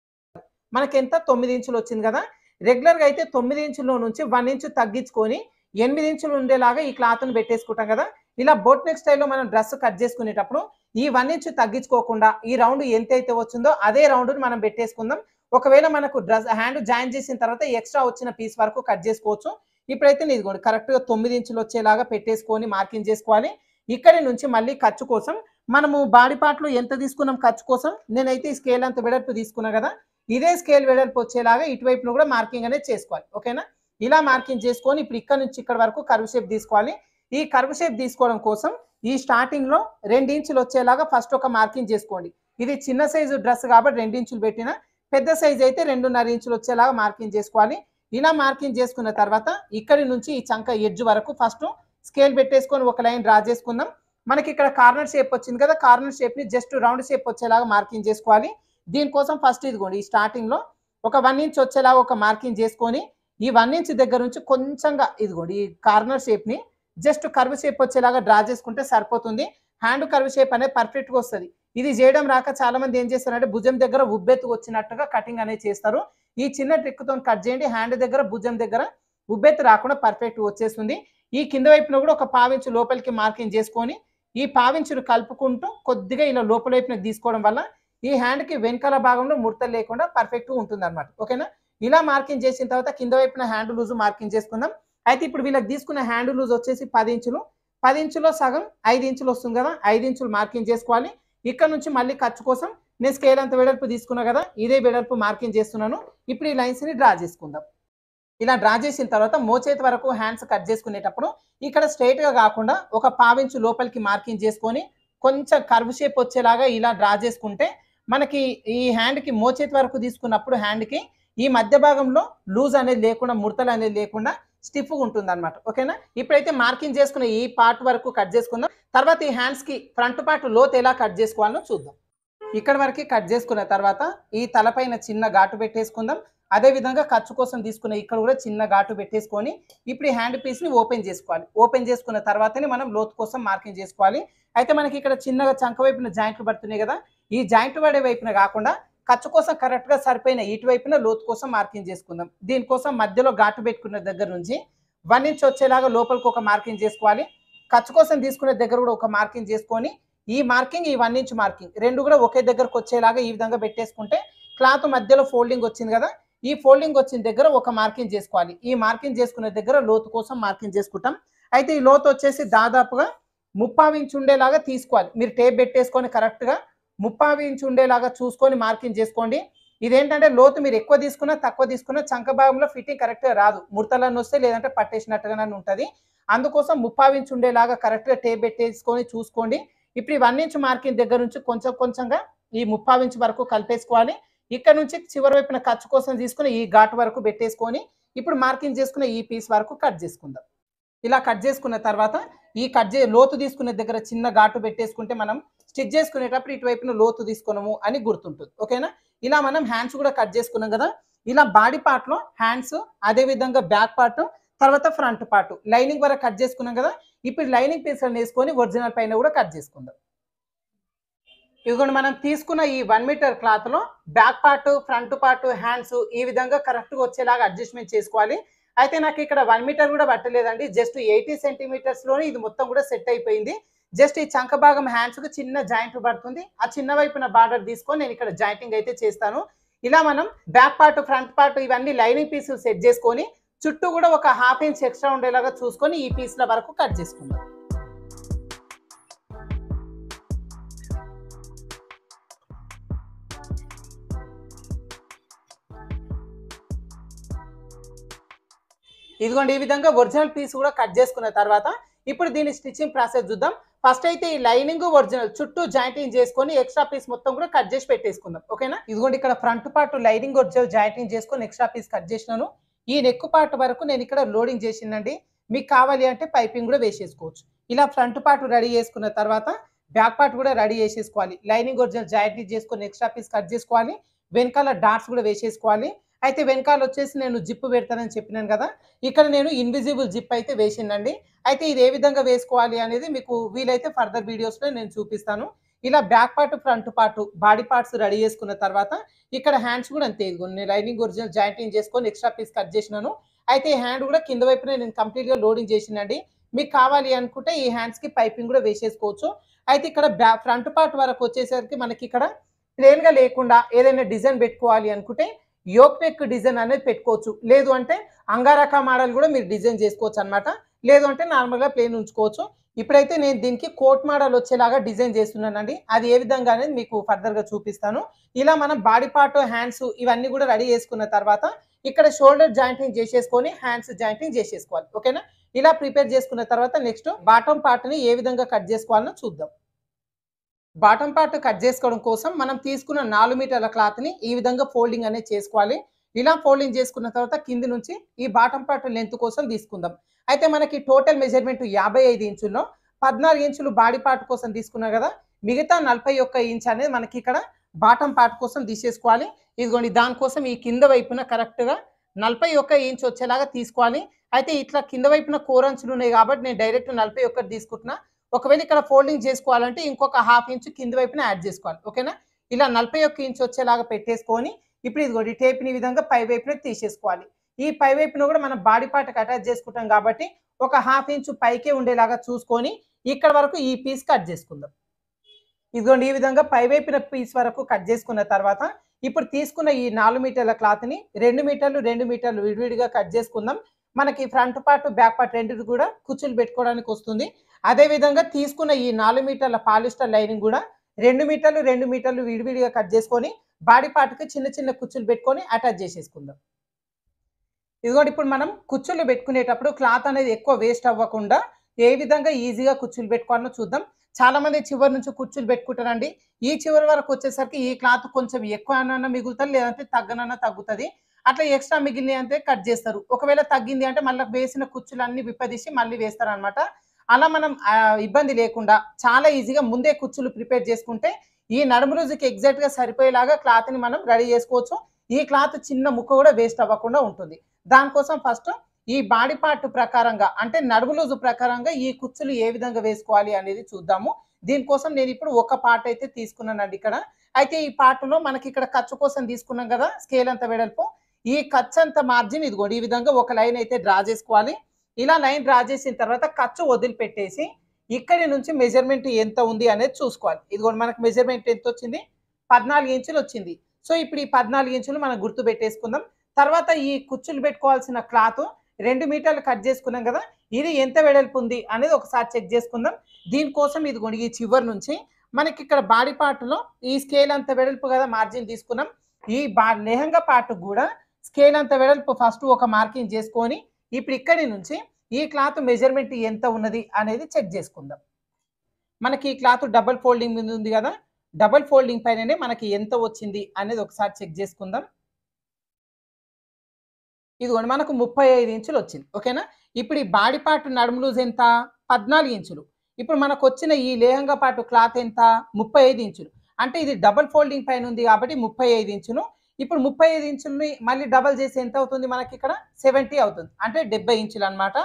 మనకి ఎంత 9 ఇంచులు వచ్చింది కదా. రెగ్యులర్గా అయితే 9 ఇంచుల్లో నుంచి 1 ఇంచు తగ్గించుకొని 8 ఇంచులు ఉండేలాగా ఈ క్లాత్ను పెట్టేసుకుంటాం కదా. ఇలా బోట్ నెక్ స్టైల్లో మనం డ్రెస్ కట్ చేసుకునేటప్పుడు ఈ 1 ఇంచు తగ్గించుకోకుండా ఈ రౌండ్ ఎంతైతే వచ్చిందో అదే రౌండ్ని మనం పెట్టేసుకుందాం. ఒకవేళ మనకు డ్రెస్ హ్యాండ్ జాయిన్ చేసిన తర్వాత ఎక్స్ట్రా వచ్చిన పీస్ వరకు కట్ చేసుకోవచ్చు. ఇప్పుడైతే ఇదిగోండి కరెక్ట్గా 9 ఇంచులు వచ్చేలాగా పెట్టేసుకొని మార్కింగ్ చేసుకోవాలి. ఇక్కడి నుంచి మళ్ళీ ఖర్చు కోసం మనము బాడీ పార్ట్లో ఎంత తీసుకున్నాం ఖర్చు కోసం నేనైతే ఈ స్కేల్ అంత వెడల్పు తీసుకున్నా కదా, ఇదే స్కేల్ వెడల్పు వచ్చేలాగా ఇటువైపును కూడా మార్కింగ్ అనేది చేసుకోవాలి. ఓకేనా? ఇలా మార్కింగ్ చేసుకొని ఇప్పుడు ఇక్కడ నుంచి ఇక్కడ వరకు కర్వ్ షేప్ తీసుకోవాలి. ఈ కర్వ్ షేప్ తీసుకోవడం కోసం ఈ స్టార్టింగ్లో 2 ఇంచులు వచ్చేలాగా ఫస్ట్ ఒక మార్కింగ్ చేసుకోండి. ఇది చిన్న సైజు డ్రెస్ కాబట్టి 2 ఇంచులు పెట్టిన, పెద్ద సైజు అయితే 2.5 ఇంచులు వచ్చేలాగా మార్కింగ్ చేసుకోవాలి. ఇలా మార్కింగ్ చేసుకున్న తర్వాత ఇక్కడి నుంచి ఈ చంక ఎడ్జ్ వరకు ఫస్ట్ స్కేల్ పెట్టేసుకొని ఒక లైన్ డ్రా చేసుకుందాం. మనకి ఇక్కడ కార్నర్ షేప్ వచ్చింది కదా, కార్నర్ షేప్ని జస్ట్ రౌండ్ షేప్ వచ్చేలాగా మార్కింగ్ చేసుకోవాలి. దీనికోసం ఫస్ట్ ఇదిగోండి ఈ స్టార్టింగ్లో ఒక 1 ఇంచ్ వచ్చేలాగా ఒక మార్కింగ్ చేసుకొని ఈ 1 ఇంచ్ దగ్గర నుంచి కొంచెంగా ఇదిగోండి ఈ కార్నర్ షేప్ని జస్ట్ కర్వ్ షేప్ వచ్చేలాగా డ్రా చేసుకుంటే సరిపోతుంది. హ్యాండ్ కర్వ్ షేప్ అనేది పర్ఫెక్ట్గా వస్తుంది. ఇది చేయడం రాక చాలా మంది ఏం చేస్తారంటే భుజం దగ్గర ఉబ్బెత్తు వచ్చినట్టుగా కటింగ్ అనేది చేస్తారు. ఈ చిన్న ట్రిక్తో కట్ చేయండి. హ్యాండ్ దగ్గర భుజం దగ్గర ఉబ్బెత్తు రాకుండా పర్ఫెక్ట్గా వచ్చేస్తుంది. ఈ కింద వైపున కూడా ఒక 1/4 ఇంచు లోపలికి మార్కింగ్ చేసుకొని ఈ 1/4 ఇంచును కలుపుకుంటూ కొద్దిగా ఇలా లోపల వైపున తీసుకోవడం వల్ల ఈ హ్యాండ్కి వెనకాల భాగంలో ముడతలు లేకుండా పర్ఫెక్ట్గా ఉంటుంది అనమాట. ఓకేనా? ఇలా మార్కింగ్ చేసిన తర్వాత కింద వైపున హ్యాండ్ లూజు మార్కింగ్ చేసుకుందాం. అయితే ఇప్పుడు వీళ్ళకి తీసుకున్న హ్యాండ్ లూజ్ వచ్చేసి 10 ఇంచులు. 10 ఇంచులో సగం 5 ఇంచులు వస్తుంది కదా, 5 ఇంచులు మార్కింగ్ చేసుకోవాలి. ఇక్కడ నుంచి మళ్ళీ ఖర్చు కోసం నేను స్కేల్ అంత వెడల్పు తీసుకున్నా కదా, ఇదే వెడల్పు మార్కింగ్ చేస్తున్నాను. ఇప్పుడు ఈ లైన్స్ని డ్రా చేసుకుందాం. ఇలా డ్రా చేసిన తర్వాత మోచేతి వరకు హ్యాండ్స్ కట్ చేసుకునేటప్పుడు ఇక్కడ స్ట్రైట్గా కాకుండా ఒక 1/4 ఇంచు లోపలికి మార్కింగ్ చేసుకొని కొంచెం కర్వ్ షేప్ వచ్చేలాగా ఇలా డ్రా చేసుకుంటే మనకి ఈ హ్యాండ్కి మోచేతి వరకు తీసుకున్నప్పుడు హ్యాండ్కి ఈ మధ్య భాగంలో లూజ్ అనేది లేకుండా ముడతలు అనేది లేకుండా స్టిఫ్గా ఉంటుంది అనమాట. ఓకేనా? ఇప్పుడైతే మార్కింగ్ చేసుకున్న ఈ పార్ట్ వరకు కట్ చేసుకుందాం. తర్వాత ఈ హ్యాండ్స్కి ఫ్రంట్ పార్ట్ లోతు ఎలా కట్ చేసుకోవాలో చూద్దాం. ఇక్కడ వరకు కట్ చేసుకున్న తర్వాత ఈ తలపైన చిన్న ఘాటు పెట్టేసుకుందాం. అదేవిధంగా ఖర్చు కోసం తీసుకున్న ఇక్కడ కూడా చిన్న ఘాటు పెట్టేసుకొని ఇప్పుడు ఈ హ్యాండ్ పీస్ని ఓపెన్ చేసుకోవాలి. ఓపెన్ చేసుకున్న తర్వాతనే మనం లోతు కోసం మార్కింగ్ చేసుకోవాలి. అయితే మనకి ఇక్కడ చిన్నగా చంక వైపున జాయింట్లు పడుతున్నాయి కదా, ఈ జాయింట్ పడే వైపున కాకుండా ఖర్చు కోసం కరెక్ట్గా సరిపోయిన ఇటువైపున లోతు కోసం మార్కింగ్ చేసుకుందాం. దీనికోసం మధ్యలో ఘాటు పెట్టుకున్న దగ్గర నుంచి 1 ఇంచ్ వచ్చేలాగా లోపలికి ఒక మార్కింగ్ చేసుకోవాలి. ఖర్చు కోసం తీసుకునే దగ్గర కూడా ఒక మార్కింగ్ చేసుకొని ఈ మార్కింగ్ ఈ 1 ఇంచ్ మార్కింగ్ రెండు కూడా ఒకే దగ్గరకు వచ్చేలాగా ఈ విధంగా పెట్టేసుకుంటే క్లాత్ మధ్యలో ఫోల్డింగ్ వచ్చింది కదా, ఈ ఫోల్డింగ్ వచ్చిన దగ్గర ఒక మార్కింగ్ చేసుకోవాలి. ఈ మార్కింగ్ చేసుకునే దగ్గర లోతు కోసం మార్కింగ్ చేసుకుంటాం. అయితే ఈ లోతు వచ్చేసి దాదాపుగా 3/4 ఇంచ్ ఉండేలాగా తీసుకోవాలి. మీరు టేప్ పెట్టేసుకొని కరెక్ట్‌గా 3/4 ఇంచ్ ఉండేలాగా చూసుకొని మార్కింగ్ చేసుకోండి. ఇదేంటంటే లోతు మీరు ఎక్కువ తీసుకున్నా, తక్కువ తీసుకున్నా చంక భాగంలో ఫిట్టింగ్ కరెక్ట్‌గా రాదు. ముడతలన్నీ వస్తాయి, లేదంటే పట్టేసినట్టుగానే ఉంటది. అందుకోసం 3/4 ఇంచ్ ఉండేలాగా కరెక్ట్‌గా టేప్ పెట్టేసుకొని చూసుకోండి. ఇప్పుడు ఈ 1 ఇంచ్ మార్కింగ్ దగ్గర నుంచి కొంచెం కొంచెంగా ఈ 3/4 ఇంచ్ వరకు కలిపేసుకోవాలి. ఇక్కడ నుంచి చివరి వైపున ఖర్చు కోసం తీసుకొని ఈ ఘాటు వరకు పెట్టేసుకొని ఇప్పుడు మార్కింగ్ చేసుకున్న ఈ పీస్ వరకు కట్ చేసుకుందాం. ఇలా కట్ చేసుకున్న తర్వాత ఈ లోతు తీసుకునే దగ్గర చిన్న ఘాటు పెట్టేసుకుంటే మనం స్టిచ్ చేసుకునేటప్పుడు ఇటువైపున లోతు తీసుకున్నాము అని గుర్తుంటుంది. ఓకేనా? ఇలా మనం హ్యాండ్స్ కూడా కట్ చేసుకున్నాం కదా! ఇలా బాడీ పార్ట్‌లో హ్యాండ్స్, అదే విధంగా బ్యాక్ పార్ట్, తర్వాత ఫ్రంట్ పార్ట్ లైనింగ్ వరకు కట్ చేసుకున్నాం కదా! ఇప్పుడు లైనింగ్ పీస్‌లను వేసుకొని ఒరిజినల్ పైన కూడా కట్ చేసుకుందాం. ఇదిగోండి మనం తీసుకున్న ఈ 1 మీటర్ క్లాత్‌లో back part, front part, hands ఈ విధంగా కరెక్ట్‌గా వచ్చేలాగా అడ్జస్ట్‌మెంట్ చేసుకోవాలి. అయితే నాకు ఇక్కడ 1 మీటర్ కూడా పట్టలేదండి. జస్ట్ 80 సెంటీమీటర్స్‌లోనే ఇది మొత్తం కూడా సెట్ అయిపోయింది. జస్ట్ ఈ చంక భాగం హ్యాండ్స్‌కి చిన్న జాయింట్ పడుతుంది. ఆ చిన్న వైపున బార్డర్ తీసుకొని నేను ఇక్కడ జాయింటింగ్ అయితే చేస్తాను. ఇలా మనం బ్యాక్ పార్ట్, ఫ్రంట్ పార్ట్ ఇవన్నీ లైనింగ్ పీసులు సెట్ చేసుకొని చుట్టూ కూడా ఒక 1/2 ఇంచ్ ఎక్స్ట్రా ఉండేలాగా చూసుకొని ఈ పీస్‌ల వరకు కట్ చేసుకుందాం. ఇదిగోండి ఈ విధంగా ఒరిజినల్ పీస్ కూడా కట్ చేసుకున్న తర్వాత ఇప్పుడు దీని స్టిచ్చింగ్ ప్రాసెస్ చూద్దాం. ఫస్ట్ అయితే ఈ లైనింగ్ ఒరిజినల్ చుట్టూ జాయింటింగ్ చేసుకొని ఎక్స్ట్రా పీస్ మొత్తం కూడా కట్ చేసి పెట్టేసుకుందాం. ఓకేనా? ఇదిగోండి ఇక్కడ front part lining original jointing చేసుకొని ఎక్స్ట్రా పీస్ కట్ చేసినాను. ఈ నెక్ పార్ట్ వరకు నేను ఇక్కడ లోడింగ్ చేసిందండి. మీకు కావాలి అంటే పైపింగ్ కూడా వేసేసుకోవచ్చు. ఇలా ఫ్రంట్ పార్ట్ రెడీ చేసుకున్న తర్వాత బ్యాక్ పార్ట్ కూడా రెడీ చేసేసుకోవాలి. లైనింగ్ ఒరిజినల్ జాయింటింగ్ చేసుకొని ఎక్స్ట్రా పీస్ కట్ చేసుకోవాలి. వెనకాల డాట్స్ కూడా వేసేసుకోవాలి. అయితే వెనకాల వచ్చేసి నేను జిప్ పెడతానని చెప్పినాను కదా! ఇక్కడ నేను ఇన్విజిబుల్ జిప్ అయితే వేసిందండి. అయితే ఇది ఏ విధంగా వేసుకోవాలి అనేది మీకు వీలైతే ఫర్దర్ వీడియోస్‌లో నేను చూపిస్తాను. ఇలా back part, front part body parts ready చేసుకున్న తర్వాత ఇక్కడ హ్యాండ్స్ కూడా అంతే. ఇదిగోండి నేను లైనింగ్ ఒరిజినల్ జాయింటింగ్ చేసుకొని ఎక్స్ట్రా పీస్ కట్ చేసినాను. అయితే ఈ హ్యాండ్ కూడా కింద వైపునే నేను కంప్లీట్‌గా లోడింగ్ చేసినండి. మీకు కావాలి అనుకుంటే ఈ హ్యాండ్స్‌కి పైపింగ్ కూడా వేసేసుకోవచ్చు. అయితే ఇక్కడ ఫ్రంట్ పార్ట్ వరకు వచ్చేసరికి మనకి ఇక్కడ ప్లెయిన్‌గా లేకుండా ఏదైనా డిజైన్ పెట్టుకోవాలి అనుకుంటే యోక్ నెక్ డిజైన్ అనేది పెట్టుకోవచ్చు. లేదు అంటే అంగారకా మోడల్ కూడా మీరు డిజైన్ చేసుకోవచ్చు అన్నమాట. లేదు అంటే నార్మల్‌గా ప్లెయిన్ ఉంచుకోవచ్చు. ఇప్పుడైతే నేను దీనికి కోట్ మోడల్ వచ్చేలాగా డిజైన్ చేస్తున్నానండి. అది ఏ విధంగా అనేది మీకు ఫర్దర్‌గా చూపిస్తాను. ఇలా మనం బాడీ పార్ట్, హ్యాండ్స్ ఇవన్నీ కూడా రెడీ చేసుకున్న తర్వాత ఇక్కడ షోల్డర్ జాయింటింగ్ చేసేసుకొని హ్యాండ్స్ జాయింటింగ్ చేసేసుకోవాలి. ఓకేనా? ఇలా ప్రిపేర్ చేసుకున్న తర్వాత నెక్స్ట్ బాటమ్ పార్ట్‌ని ఏ విధంగా కట్ చేసుకోవాలో చూద్దాం. బాటమ్ పార్ట్ కట్ చేసుకోవడం కోసం మనం తీసుకున్న 4 మీటర్ల క్లాత్‌ని ఈ విధంగా ఫోల్డింగ్ అనేది చేసుకోవాలి. ఇలా ఫోల్డింగ్ చేసుకున్న తర్వాత కింది నుంచి ఈ బాటమ్ పార్ట్ లెంత్ కోసం తీసుకుందాం. అయితే మనకి టోటల్ మెజర్‌మెంట్ 55 ఇంచుల్లో 14 ఇంచులు బాడీ పార్ట్ కోసం తీసుకున్నాం కదా! మిగతా 41 ఇంచ్ అనేది మనకి ఇక్కడ బాటమ్ పార్ట్ కోసం తీసేసుకోవాలి. ఇదిగోండి దానికోసం ఈ కింద వైపున కరెక్ట్‌గా 41 ఇంచ్ వచ్చేలాగా తీసుకోవాలి. అయితే ఇట్లా కింద వైపున కోరంచులు ఉన్నాయి కాబట్టి నేను డైరెక్ట్ 41 తీసుకుంటున్నా. ఒకవేళ ఇక్కడ ఫోల్డింగ్ చేసుకోవాలంటే ఇంకొక 1/2 ఇంచ్ కింది వైపున యాడ్ చేసుకోవాలి. ఓకేనా? ఇలా 41 ఇంచ్ వచ్చేలాగా పెట్టేసుకొని ఇప్పుడు ఇదిగోండి టేప్‌ని ఈ విధంగా పై వైపున తీసేసుకోవాలి. ఈ పై వైపున కూడా మనం బాడీ పార్ట్‌కి అటాచ్ చేసుకుంటాం కాబట్టి ఒక 1/2 ఇంచ్ పైకే ఉండేలాగా చూసుకొని ఇక్కడ వరకు ఈ పీస్ కట్ చేసుకుందాం. ఇదిగోండి ఈ విధంగా పై వైపున పీస్ వరకు కట్ చేసుకున్న తర్వాత ఇప్పుడు తీసుకున్న ఈ 4 మీటర్ల క్లాత్‌ని 2 మీటర్లు, 2 మీటర్లు విడివిడిగా కట్ చేసుకుందాం. మనకి ఫ్రంట్ పార్ట్, బ్యాక్ పార్ట్ రెండిటి కూడా కుచ్చులు పెట్టుకోవడానికి వస్తుంది. అదే విధంగా తీసుకున్న ఈ 4 మీటర్ల పాలిస్టర్ లైనింగ్ కూడా 2 మీటర్లు, 2 మీటర్లు విడివిడిగా కట్ చేసుకొని బాడీ పార్ట్‌కి చిన్న చిన్న కుచ్చులు పెట్టుకొని అటాచ్ చేసేసుకుందాం. ఇదిగోండి ఇప్పుడు మనం కుచ్చులు పెట్టుకునేటప్పుడు క్లాత్ అనేది ఎక్కువ వేస్ట్ అవ్వకుండా ఏ విధంగా ఈజీగా కుచ్చులు పెట్టుకోవాలో చూద్దాం. చాలా మంది చివరి నుంచి కుచ్చులు పెట్టుకుంటారండి. ఈ చివరి వరకు వచ్చేసరికి ఈ క్లాత్ కొంచెం ఎక్కువనన్నా మిగులుతది, లేదంటే తగ్గనన్నా తగ్గుతది. అట్లా ఎక్స్ట్రా మిగిలినయి అంటే కట్ చేస్తారు. ఒకవేళ తగ్గింది అంటే మళ్ళీ వేసిన కుచ్చులన్నీ విప్పదీసి మళ్ళీ వేస్తారనమాట. అలా మనం ఇబ్బంది లేకుండా చాలా ఈజీగా ముందే కుచ్చులు ప్రిపేర్ చేసుకుంటే ఈ నడుము రోజుకి ఎగ్జాక్ట్‌గా సరిపోయేలాగా క్లాత్‌ని మనం రెడీ చేసుకోవచ్చు. ఈ క్లాత్ చిన్న ముక్క కూడా వేస్ట్ అవ్వకుండా ఉంటుంది. దానికోసం ఫస్ట్ ఈ బాడీ పార్ట్ ప్రకారంగా అంటే నడుము లూజు ప్రకారంగా ఈ కుచ్చులు ఏ విధంగా వేసుకోవాలి అనేది చూద్దాము. దీనికోసం నేను ఇప్పుడు ఒక పార్ట్ అయితే తీసుకున్నానండి ఇక్కడ. అయితే ఈ పార్ట్‌లో మనకి ఇక్కడ ఖర్చు కోసం తీసుకున్నాం కదా! స్కేల్ అంత వెడల్పు. ఈ ఖర్చు అంత మార్జిన్ ఇదిగోండి ఈ విధంగా ఒక లైన్ అయితే డ్రా చేసుకోవాలి. ఇలా లైన్ డ్రా చేసిన తర్వాత ఖర్చు వదిలిపెట్టేసి ఇక్కడి నుంచి మెజర్‌మెంట్ ఎంత ఉంది అనేది చూసుకోవాలి. ఇదిగోండి మనకు మెజర్‌మెంట్ ఎంతొచ్చింది? 14 ఇంచులు వచ్చింది. సో, ఇప్పుడు ఈ 14 ఇంచులు మనం గుర్తుపెట్టేసుకుందాం. తర్వాత ఈ కుచ్చులు పెట్టుకోవాల్సిన క్లాత్ 2 మీటర్లు కట్ చేసుకున్నాం కదా, ఇది ఎంత వెడల్పు ఉంది అనేది ఒకసారి చెక్ చేసుకుందాం. దీనికోసం ఇదిగోండి ఈ చివరి నుంచి మనకి ఇక్కడ బాడీ పార్ట్‌లో ఈ స్కేల్ అంత వెడల్పు కదా మార్జిన్ తీసుకున్నాం. ఈ లెహంగా పార్ట్ కూడా స్కేల్ అంత వెడల్పు ఫస్ట్ ఒక మార్కింగ్ చేసుకొని ఇప్పుడు ఇక్కడి నుంచి ఈ క్లాత్ మెజర్‌మెంట్ ఎంత ఉన్నది అనేది చెక్ చేసుకుందాం. మనకి ఈ క్లాత్ డబుల్ ఫోల్డింగ్ మీద ఉంది కదా, డబుల్ ఫోల్డింగ్ పైననే మనకి ఎంత వచ్చింది అనేది ఒకసారి చెక్ చేసుకుందాం. ఇదిగోండి మనకు 35 ఇంచులు వచ్చింది. ఓకేనా? ఇప్పుడు ఈ బాడీ పార్ట్ నడుము లూజ్ ఎంత? 14 ఇంచులు. ఇప్పుడు మనకొచ్చిన ఈ లెహంగా పార్ట్ క్లాత్ ఎంత? 35 ఇంచులు. అంటే ఇది డబుల్ ఫోల్డింగ్ పైన ఉంది కాబట్టి 35 ఇంచులు. ఇప్పుడు 35 ఇంచుల్ని మళ్ళీ డబుల్ చేసి ఎంత అవుతుంది మనకిక్కడ? 70 అవుతుంది. అంటే 70 ఇంచులు అన్నమాట.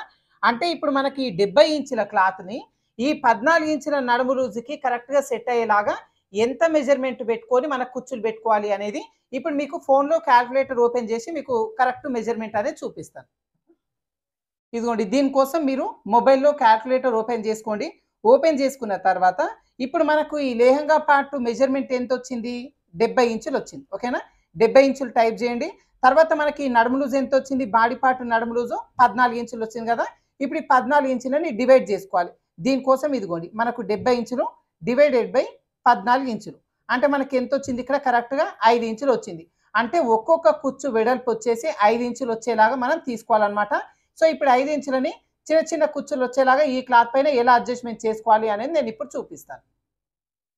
అంటే ఇప్పుడు మనకి ఈ 70 ఇంచుల క్లాత్‌ని ఈ 14 ఇంచుల నడుము లూజ్‌కి కరెక్ట్‌గా సెట్ అయ్యేలాగా ఎంత మెజర్‌మెంట్ పెట్టుకొని మన కుచ్చులు పెట్టుకోవాలి అనేది ఇప్పుడు మీకు ఫోన్‌లో క్యాలిక్యులేటర్ ఓపెన్ చేసి మీకు కరెక్ట్ మెజర్‌మెంట్ అనేది చూపిస్తాను. ఇదిగోండి దీనికోసం మీరు మొబైల్‌లో క్యాలిక్యులేటర్ ఓపెన్ చేసుకోండి. ఓపెన్ చేసుకున్న తర్వాత ఇప్పుడు మనకు ఈ లెహంగా పార్ట్ మెజర్‌మెంట్ ఎంతొచ్చింది? 70 ఇంచులు వచ్చింది. ఓకేనా? 70 ఇంచులు టైప్ చేయండి. తర్వాత మనకి నడుము లూజ్ ఎంతొచ్చింది? బాడీ పార్ట్ నడుము లూజు 14 ఇంచులు వచ్చింది కదా! ఇప్పుడు ఈ 14 ఇంచులని డివైడ్ చేసుకోవాలి. దీనికోసం ఇదిగోండి మనకు 70 ఇంచులు డివైడెడ్ బై 14 ఇంచులు. అంటే మనకి ఎంతొచ్చింది ఇక్కడ కరెక్ట్‌గా 5 ఇంచులు వచ్చింది. అంటే ఒక్కొక్క కుచ్చు వెడల్పు వచ్చేసి 5 ఇంచులు వచ్చేలాగా మనం తీసుకోవాలన్నమాట. సో, ఇప్పుడు 5 ఇంచులని చిన్న చిన్న కుచ్చులు వచ్చేలాగా ఈ క్లాత్ పైన ఎలా అడ్జస్ట్‌మెంట్ చేసుకోవాలి అనేది నేను ఇప్పుడు చూపిస్తాను.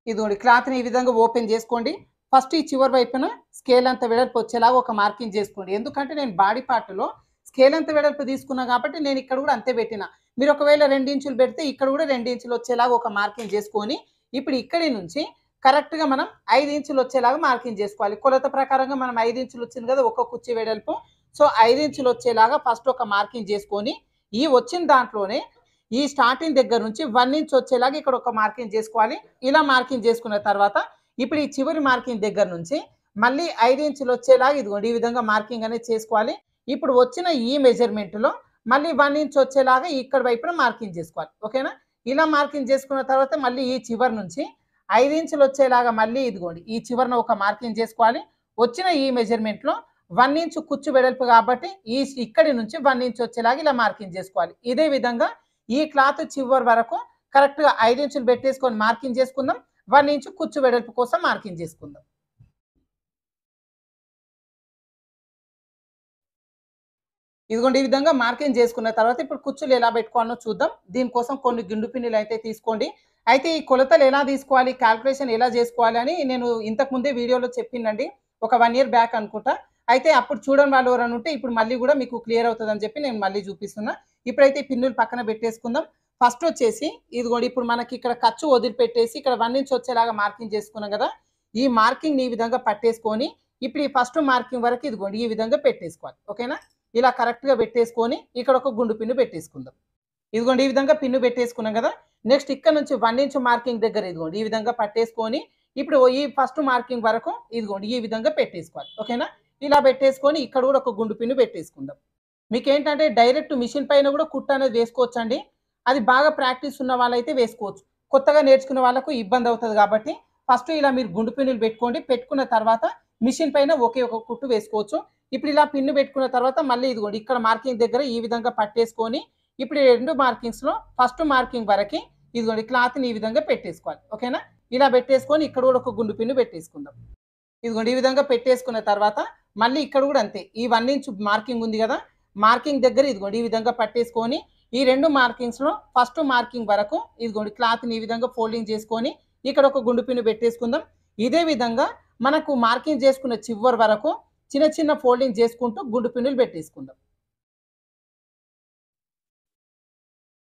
ఇదిగోండి క్లాత్‌ని ఈ విధంగా ఓపెన్ చేసుకోండి. ఫస్ట్ ఈ చివరి వైపున స్కేల్ అంత వెడల్పు వచ్చేలాగా ఒక మార్కింగ్ చేసుకోండి. ఎందుకంటే నేను బాడీ పార్ట్‌లో స్కేల్ అంత వెడల్పు తీసుకున్నా కాబట్టి నేను ఇక్కడ కూడా అంతే పెట్టిన. మీరు ఒకవేళ 2 ఇంచులు పెడితే ఇక్కడ కూడా 2 ఇంచులు వచ్చేలాగా ఒక మార్కింగ్ చేసుకొని ఇప్పుడు ఇక్కడి నుంచి కరెక్ట్‌గా మనం 5 ఇంచులు వచ్చేలాగా మార్కింగ్ చేసుకోవాలి. కొలత ప్రకారంగా మనం 5 ఇంచులు వచ్చింది కదా ఒక్క కుర్చీ వెడల్పు. సో, 5 ఇంచులు వచ్చేలాగా ఫస్ట్ ఒక మార్కింగ్ చేసుకొని ఈ వచ్చిన దాంట్లోనే ఈ స్టార్టింగ్ దగ్గర నుంచి 1 ఇంచ్ వచ్చేలాగా ఇక్కడ ఒక మార్కింగ్ చేసుకోవాలి. ఇలా మార్కింగ్ చేసుకున్న తర్వాత ఇప్పుడు ఈ చివరి మార్కింగ్ దగ్గర నుంచి మళ్ళీ 5 ఇంచులు వచ్చేలాగా ఇదిగోండి ఈ విధంగా మార్కింగ్ అనేది చేసుకోవాలి. ఇప్పుడు వచ్చిన ఈ మెజర్‌మెంట్‌లో మళ్ళీ 1 ఇంచ్ వచ్చేలాగా ఇక్కడ వైపున మార్కింగ్ చేసుకోవాలి. ఓకేనా? ఇలా మార్కింగ్ చేసుకున్న తర్వాత మళ్ళీ ఈ చివరి నుంచి 5 ఇంచులు వచ్చేలాగా మళ్ళీ ఇదిగోండి ఈ చివరన ఒక మార్కింగ్ చేసుకోవాలి. వచ్చిన ఈ మెజర్‌మెంట్‌లో 1 ఇంచ్ కుచ్చు వెడల్పు కాబట్టి ఇక్కడి నుంచి 1 ఇంచ్ వచ్చేలాగా ఇలా మార్కింగ్ చేసుకోవాలి. ఇదే విధంగా ఈ క్లాత్ చివరి వరకు కరెక్ట్‌గా 5 ఇంచులు పెట్టేసుకొని మార్కింగ్ చేసుకుందాం. 1 ఇంచ్ కుచ్చు వెడల్పు కోసం మార్కింగ్ చేసుకుందాం. ఇదిగోండి ఈ విధంగా మార్కింగ్ చేసుకున్న తర్వాత ఇప్పుడు కుచ్చులు ఎలా పెట్టుకోవాలో చూద్దాం. దీనికోసం కొన్ని గుండు పిన్నులు అయితే తీసుకోండి. అయితే ఈ కొలతలు ఎలా తీసుకోవాలి, కాలిక్యులేషన్ ఎలా చేసుకోవాలి అని నేను ఇంతకు ముందే వీడియోలో చెప్పిందండి. ఒక 1 ఇయర్ బ్యాక్ అనుకుంటా. అయితే అప్పుడు చూడని వాళ్ళు ఎవరైనా ఉంటే ఇప్పుడు మళ్ళీ కూడా మీకు క్లియర్ అవుతదని చెప్పి నేను మళ్ళీ చూపిస్తున్నా. ఇప్పుడైతే ఈ పిన్నులు పక్కన పెట్టేసుకుందాం. ఫస్ట్ వచ్చేసి ఇదిగోండి ఇప్పుడు మనకి ఇక్కడ ఖర్చు వదిలిపెట్టేసి ఇక్కడ 1 ఇంచ్ వచ్చేలాగా మార్కింగ్ చేసుకున్నాం కదా! ఈ మార్కింగ్‌ని ఈ విధంగా పట్టేసుకొని ఇప్పుడు ఈ ఫస్ట్ మార్కింగ్ వరకు ఇదిగోండి ఈ విధంగా పెట్టేసుకోవాలి. ఓకేనా? ఇలా కరెక్ట్‌గా పెట్టేసుకొని ఇక్కడ ఒక గుండు పిన్ను పెట్టేసుకుందాం. ఇదిగోండి ఈ విధంగా పిన్ను పెట్టేసుకున్నాం కదా! నెక్స్ట్ ఇక్కడ నుంచి 1 ఇంచ్ మార్కింగ్ దగ్గర ఇదిగోండి ఈ విధంగా పట్టేసుకొని ఇప్పుడు ఈ ఫస్ట్ మార్కింగ్ వరకు ఇదిగోండి ఈ విధంగా పెట్టేసుకోవాలి. ఓకేనా? ఇలా పెట్టేసుకొని ఇక్కడ కూడా ఒక గుండు పిన్ను పెట్టేసుకుందాం. మీకేంటంటే డైరెక్ట్ మిషన్ పైన కూడా కుట్టు అనేది వేసుకోవచ్చండి. అది బాగా ప్రాక్టీస్ ఉన్న వాళ్ళైతే వేసుకోవచ్చు. కొత్తగా నేర్చుకునే వాళ్ళకు ఇబ్బంది అవుతది కాబట్టి ఫస్ట్ ఇలా మీరు గుండు పిన్నులు పెట్టుకోండి. పెట్టుకున్న తర్వాత మిషన్ పైన ఒకే ఒక కుట్టు వేసుకోవచ్చు. ఇప్పుడు ఇలా పిన్ను పెట్టుకున్న తర్వాత మళ్ళీ ఇదిగోండి ఇక్కడ మార్కింగ్ దగ్గర ఈ విధంగా పట్టేసుకొని ఇప్పుడు ఈ 2 మార్కింగ్స్‌లో ఫస్ట్ మార్కింగ్ వరకి ఇదిగోండి క్లాత్‌ని ఈ విధంగా పెట్టేసుకోవాలి. ఓకేనా? ఇలా పెట్టేసుకొని ఇక్కడ కూడా ఒక గుండు పిన్ను పెట్టేసుకుందాం. ఇదిగోండి ఈ విధంగా పెట్టేసుకున్న తర్వాత మళ్ళీ ఇక్కడ కూడా అంతే. ఈ 1 ఇంచ్ మార్కింగ్ ఉంది కదా! మార్కింగ్ దగ్గర ఇదిగోండి ఈ విధంగా పట్టేసుకొని ఈ 2 మార్కింగ్స్‌లో ఫస్ట్ మార్కింగ్ వరకు ఇదిగోండి క్లాత్‌ని ఈ విధంగా ఫోల్డింగ్ చేసుకొని ఇక్కడ ఒక గుండు పిన్ను పెట్టేసుకుందాం. ఇదే విధంగా మనకు మార్కింగ్ చేసుకున్న చివరి వరకు చిన్న చిన్న ఫోల్డింగ్ చేసుకుంటూ గుండు పిన్నులు పెట్టేసుకుందాం.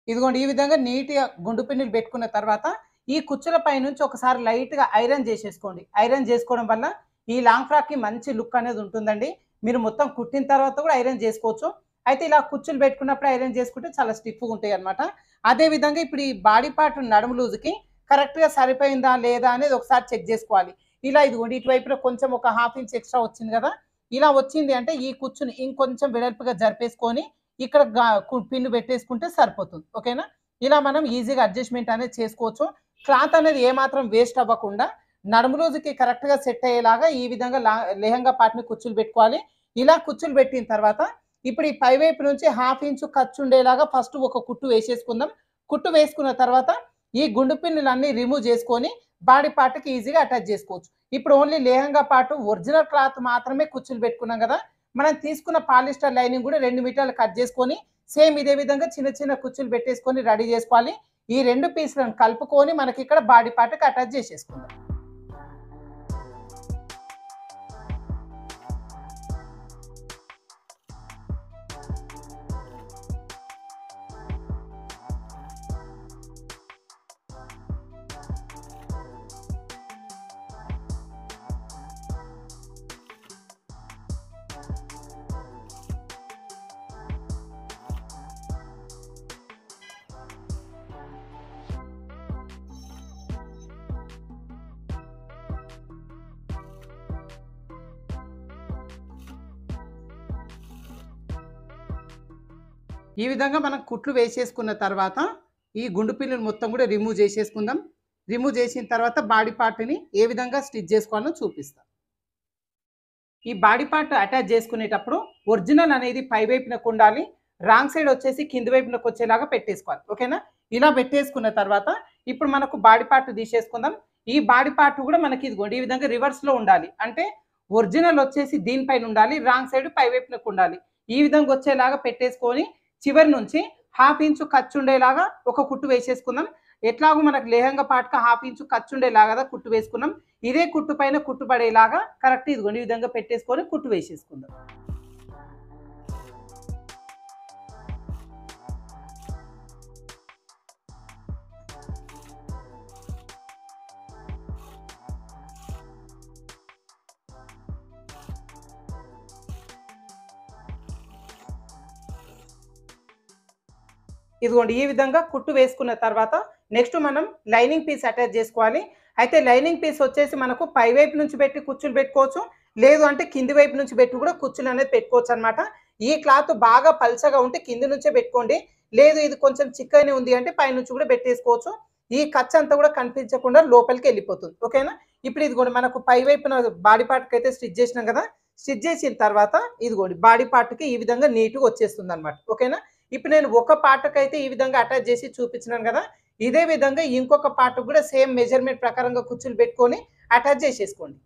ఇదిగోండి ఈ విధంగా నీట్‌గా గుండు పిన్నులు పెట్టుకున్న తర్వాత ఈ కుచ్చుల పైనుంచి ఒకసారి లైట్‌గా ఐరన్ చేసేసుకోండి. ఐరన్ చేసుకోవడం వల్ల ఈ లాంగ్ ఫ్రాక్‌కి మంచి లుక్ అనేది ఉంటుందండి. మీరు మొత్తం కుట్టిన తర్వాత కూడా ఐరన్ చేసుకోవచ్చు. అయితే ఇలా కుచ్చులు పెట్టుకున్నప్పుడు ఐరన్ చేసుకుంటే చాలా స్టిఫ్‌గా ఉంటాయన్నమాట. అదే విధంగా ఇప్పుడు ఈ బాడీ పార్ట్ నడుము లూజ్‌కి కరెక్ట్‌గా సరిపోయిందా లేదా అనేది ఒకసారి చెక్ చేసుకోవాలి. ఇలా ఇదిగోండి ఇటువైపున కొంచెం ఒక 1/2 ఇంచ్ ఎక్స్‌ట్రా వచ్చింది కదా! ఇలా వచ్చింది అంటే ఈ కుచ్చుని ఇంకొంచెం వెడల్పుగా జరిపేసుకొని ఇక్కడ పిన్ను పెట్టేసుకుంటే సరిపోతుంది. ఓకేనా? ఇలా మనం ఈజీగా అడ్జస్ట్‌మెంట్ అనేది చేసుకోవచ్చు. క్లాత్ అనేది ఏమాత్రం వేస్ట్ అవ్వకుండా నడుము లూజ్‌కి కరెక్ట్‌గా సెట్ అయ్యేలాగా ఈ విధంగా లెహంగా పార్ట్‌ని కుచ్చులు పెట్టుకోవాలి. ఇలా కుచ్చులు పెట్టిన తర్వాత ఇప్పుడు ఈ పై వైపు నుంచి 1/2 ఇంచు ఖర్చు ఉండేలాగా ఫస్ట్ ఒక కుట్టు వేసేసుకుందాం. కుట్టు వేసుకున్న తర్వాత ఈ గుండు పిన్నులన్నీ రిమూవ్ చేసుకొని బాడీ పార్ట్‌కి ఈజీగా అటాచ్ చేసుకోవచ్చు. ఇప్పుడు only lehenga part original cloth మాత్రమే కుచ్చులు పెట్టుకున్నాం కదా! మనం తీసుకున్న పాలిస్టర్ లైనింగ్ కూడా 2 మీటర్లు కట్ చేసుకొని సేమ్ ఇదే విధంగా చిన్న చిన్న కుచ్చులు పెట్టేసుకొని రెడీ చేసుకోవాలి. ఈ 2 పీస్‌లను కలుపుకొని మనకి ఇక్కడ బాడీ పార్ట్‌కి అటాచ్ చేసేసుకుందాం. ఈ విధంగా మనం కుట్లు వేసేసుకున్న తర్వాత ఈ గుండు పిన్నులు మొత్తం కూడా రిమూవ్ చేసేసుకుందాం. రిమూవ్ చేసిన తర్వాత బాడీ పార్ట్‌ని ఏ విధంగా స్టిచ్ చేసుకోవాలో చూపిస్తా. ఈ బాడీ పార్ట్ అటాచ్ చేసుకునేటప్పుడు ఒరిజినల్ అనేది పై వైపునకు ఉండాలి. రాంగ్ సైడ్ వచ్చేసి కింది వైపునకు వచ్చేలాగా పెట్టేసుకోవాలి. ఓకేనా? ఇలా పెట్టేసుకున్న తర్వాత ఇప్పుడు మనకు బాడీ పార్ట్ తీసేసుకుందాం. ఈ బాడీ పార్ట్ కూడా మనకి ఇదిగోండి ఈ విధంగా రివర్స్‌లో ఉండాలి. అంటే ఒరిజినల్ వచ్చేసి దీనిపైన ఉండాలి. రాంగ్ సైడ్ పై వైపునకు ఉండాలి. ఈ విధంగా వచ్చేలాగా పెట్టేసుకొని చివరి నుంచి 1/2 ఇంచు ఖర్చు ఉండేలాగా ఒక కుట్టు వేసేసుకుందాం. ఎట్లాగో మనకు లెహంగా పార్ట్‌కి 1/2 ఇంచు ఖర్చు ఉండేలాగా కుట్టు వేసుకున్నాం. ఇదే కుట్టు పైన కుట్టు పడేలాగా కరెక్ట్ ఇదిగోండి ఈ విధంగా పెట్టేసుకొని కుట్టు వేసేసుకుందాం. ఇదిగోండి ఈ విధంగా కుట్టు వేసుకున్న తర్వాత నెక్స్ట్ మనం లైనింగ్ పీస్ అటాచ్ చేసుకోవాలి. అయితే లైనింగ్ పీస్ వచ్చేసి మనకు పై వైపు నుంచి పెట్టి కుచ్చులు పెట్టుకోవచ్చు. లేదు అంటే కింది వైపు నుంచి పెట్టి కూడా కుచ్చులు అనేది పెట్టుకోవచ్చు అనమాట. ఈ క్లాత్ బాగా పల్చగా ఉంటే కింది నుంచే పెట్టుకోండి. లేదు ఇది కొంచెం చిక్కగానే ఉంది అంటే పైనుంచి కూడా పెట్టేసుకోవచ్చు. ఈ ఖర్చు అంతా కూడా కనిపించకుండా లోపలికి వెళ్ళిపోతుంది. ఓకేనా? ఇప్పుడు ఇదిగోండి మనకు పై వైపున బాడీ పార్ట్‌కి అయితే స్టిచ్ చేసినాం కదా! స్టిచ్ చేసిన తర్వాత ఇదిగోండి బాడీ పార్ట్‌కి ఈ విధంగా నీట్‌గా వచ్చేస్తుందన్నమాట. ఓకేనా? ఇప్పుడు నేను ఒక పార్ట్‌కైతే ఈ విధంగా అటాచ్ చేసి చూపించినాను కదా! ఇదే విధంగా ఇంకొక పార్ట్‌కి కూడా సేమ్ మెజర్‌మెంట్ ప్రకారంగా కుచ్చులు పెట్టుకొని అటాచ్ చేసేసుకోండి.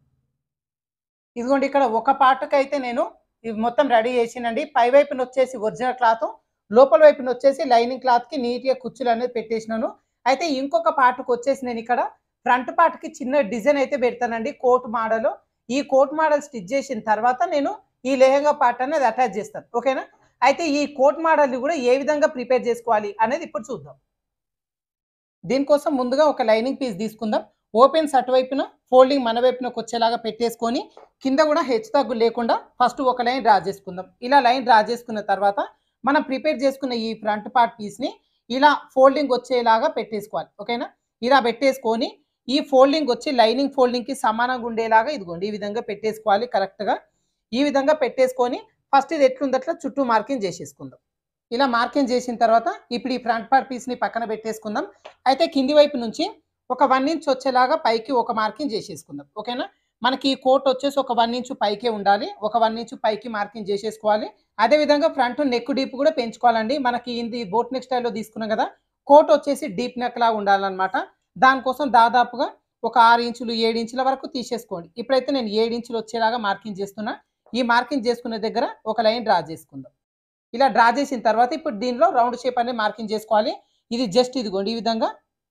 ఇదిగోండి ఇక్కడ ఒక పార్ట్‌కైతే నేను ఇది మొత్తం రెడీ చేసినండి. పై వైపున వచ్చేసి ఒరిజినల్ క్లాత్, లోపల వైపున వచ్చేసి లైనింగ్ క్లాత్‌కి నీట్‌గా కుచ్చులు అనేది పెట్టేసినాను. అయితే ఇంకొక పార్ట్‌కి వచ్చేసి నేను ఇక్కడ ఫ్రంట్ పార్ట్‌కి చిన్న డిజైన్ అయితే పెడతానండి కోట్ మోడల్. ఈ కోట్ మోడల్ స్టిచ్ చేసిన తర్వాత నేను ఈ లెహంగా పార్ట్ అనేది అటాచ్ చేస్తాను. ఓకేనా? అయితే ఈ కోట్ మోడల్‌ని కూడా ఏ విధంగా ప్రిపేర్ చేసుకోవాలి అనేది ఇప్పుడు చూద్దాం. దీనికోసం ముందుగా ఒక లైనింగ్ పీస్ తీసుకుందాం. ఓపెన్స్ అటువైపున, ఫోల్డింగ్ మన వైపునకు వచ్చేలాగా పెట్టేసుకొని కింద కూడా హెచ్చు తగ్గులు లేకుండా ఫస్ట్ ఒక లైన్ డ్రా చేసుకుందాం. ఇలా లైన్ డ్రా చేసుకున్న తర్వాత మనం ప్రిపేర్ చేసుకున్న ఈ ఫ్రంట్ పార్ట్ పీస్‌ని ఇలా ఫోల్డింగ్ వచ్చేలాగా పెట్టేసుకోవాలి. ఓకేనా? ఇలా పెట్టేసుకొని ఈ ఫోల్డింగ్ వచ్చి లైనింగ్ ఫోల్డింగ్‌కి సమానంగా ఉండేలాగా ఇదిగోండి ఈ విధంగా పెట్టేసుకోవాలి కరెక్ట్‌గా. ఈ విధంగా పెట్టేసుకొని ఫస్ట్ ఇది ఎట్లుందో అట్లా చుట్టూ మార్కింగ్ చేసేసుకుందాం. ఇలా మార్కింగ్ చేసిన తర్వాత ఇప్పుడు ఈ ఫ్రంట్ పార్ట్ పీస్‌ని పక్కన పెట్టేసుకుందాం. అయితే కింది వైపు నుంచి ఒక 1 ఇంచ్ వచ్చేలాగా పైకి ఒక మార్కింగ్ చేసేసుకుందాం. ఓకేనా? మనకి ఈ కోట్ వచ్చేసి ఒక 1 ఇంచ్ పైకే ఉండాలి. ఒక 1 ఇంచ్ పైకి మార్కింగ్ చేసేసుకోవాలి. అదే విధంగా ఫ్రంట్ నెక్ డీప్ కూడా పెంచుకోవాలండి. మనకి ఇది బోట్ నెక్ స్టైల్‌లో తీసుకున్నాం కదా! కోట్ వచ్చేసి డీప్ నెక్ లాగా ఉండాలన్నమాట. దానికోసం దాదాపుగా ఒక 6 ఇంచులు, 7 ఇంచుల వరకు తీసేసుకోండి. ఇప్పుడైతే నేను 7 ఇంచులు వచ్చేలాగా మార్కింగ్ చేస్తున్నా. ఈ మార్కింగ్ చేసుకునే దగ్గర ఒక లైన్ డ్రా చేసుకుందాం. ఇలా డ్రా చేసిన తర్వాత ఇప్పుడు దీనిలో రౌండ్ షేప్ అనేది మార్కింగ్ చేసుకోవాలి. ఇది జస్ట్ ఇదిగోండి ఈ విధంగా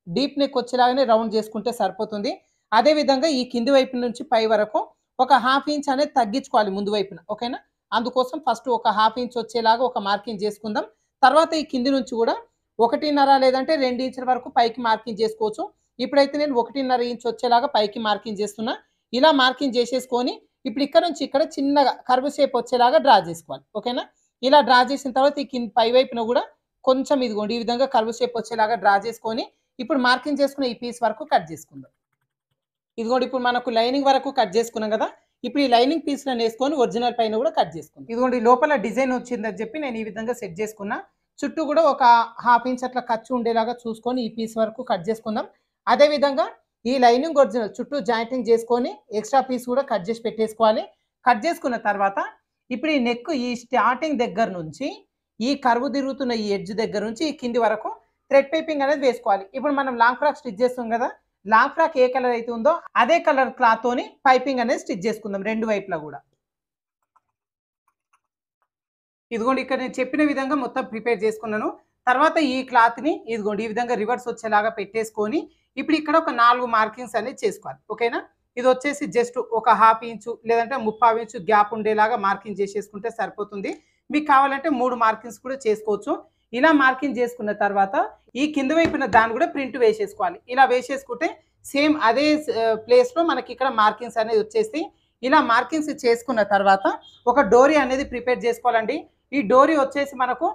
డీప్ నెక్ వచ్చేలాగానే రౌండ్ చేసుకుంటే సరిపోతుంది. అదే విధంగా ఈ కింది వైపు నుంచి పై వరకు ఒక 1/2 ఇంచ్ అనేది తగ్గించుకోవాలి ముందు వైపున. ఓకేనా? అందుకోసం ఫస్ట్ ఒక 1/2 ఇంచ్ వచ్చేలాగా ఒక మార్కింగ్ చేసుకుందాం. తర్వాత ఈ కింది నుంచి కూడా 1.5 లేదంటే 2 ఇంచుల వరకు పైకి మార్కింగ్ చేసుకోవచ్చు. ఇప్పుడైతే నేను 1.5 ఇంచ్ వచ్చేలాగా పైకి మార్కింగ్ చేస్తున్నా. ఇలా మార్కింగ్ చేసేసుకొని ఇప్పుడు ఇక్కడ నుంచి ఇక్కడ చిన్నగా కర్వ్ షేప్ వచ్చేలాగా డ్రా చేసుకోవాలి. ఓకేనా? ఇలా డ్రా చేసిన తర్వాత ఈ పై వైపున కూడా కొంచెం ఇదిగోండి ఈ విధంగా కర్వ్ షేప్ వచ్చేలాగా డ్రా చేసుకొని ఇప్పుడు మార్కింగ్ చేసుకున్న ఈ పీస్ వరకు కట్ చేసుకుందాం. ఇదిగోండి ఇప్పుడు మనకు లైనింగ్ వరకు కట్ చేసుకున్నాం కదా! ఇప్పుడు ఈ లైనింగ్ పీస్‌లను వేసుకొని ఒరిజినల్ పైన కూడా కట్ చేసుకుందాం. ఇదిగోండి లోపల డిజైన్ వచ్చిందని చెప్పి నేను ఈ విధంగా సెట్ చేసుకున్నా. చుట్టూ కూడా ఒక 1/2 ఇంచ్ అట్లా ఖర్చు ఉండేలాగా చూసుకొని ఈ పీస్ వరకు కట్ చేసుకుందాం. అదే విధంగా ఈ లైనింగ్ ఒరిజినల్ చుట్టూ జాయింటింగ్ చేసుకొని ఎక్స్ట్రా పీస్ కూడా కట్ చేసి పెట్టేసుకోవాలి. కట్ చేసుకున్న తర్వాత ఇప్పుడు ఈ నెక్ ఈ స్టార్టింగ్ దగ్గర నుంచి ఈ కర్వ్ తిరుగుతున్న ఈ ఎడ్జ్ దగ్గర నుంచి ఈ కింది వరకు థ్రెడ్ పైపింగ్ అనేది వేసుకోవాలి. ఇప్పుడు మనం లాంగ్ ఫ్రాక్ స్టిచ్ చేస్తాం కదా, లాంగ్ ఫ్రాక్ ఏ కలర్ అయితే ఉందో అదే కలర్ క్లాత్ తోని పైపింగ్ అనేది స్టిచ్ చేసుకుందాం రెండు వైపులా కూడా. ఇదిగోండి ఇక్కడ నేను చెప్పిన విధంగా మొత్తం ప్రిపేర్ చేసుకున్నాను. తర్వాత ఈ క్లాత్ని ఇదిగోండి ఈ విధంగా రివర్స్ వచ్చేలాగా పెట్టేసుకొని ఇప్పుడు ఇక్కడ ఒక 4 మార్కింగ్స్ అనేది చేసుకోవాలి. ఓకేనా, ఇది వచ్చేసి జస్ట్ ఒక 1/2 ఇంచు లేదంటే 3/4 ఇంచు గ్యాప్ ఉండేలాగా మార్కింగ్ చేసేసుకుంటే సరిపోతుంది. మీకు కావాలంటే 3 మార్కింగ్స్ కూడా చేసుకోవచ్చు. ఇలా మార్కింగ్ చేసుకున్న తర్వాత ఈ కింద వైపున దాన్ని కూడా ప్రింట్ వేసేసుకోవాలి. ఇలా వేసేసుకుంటే సేమ్ అదే ప్లేస్లో మనకి ఇక్కడ మార్కింగ్స్ అనేది వచ్చేసి ఇలా మార్కింగ్స్ చేసుకున్న తర్వాత ఒక డోరీ అనేది ప్రిపేర్ చేసుకోవాలండి. ఈ డోరీ వచ్చేసి మనకు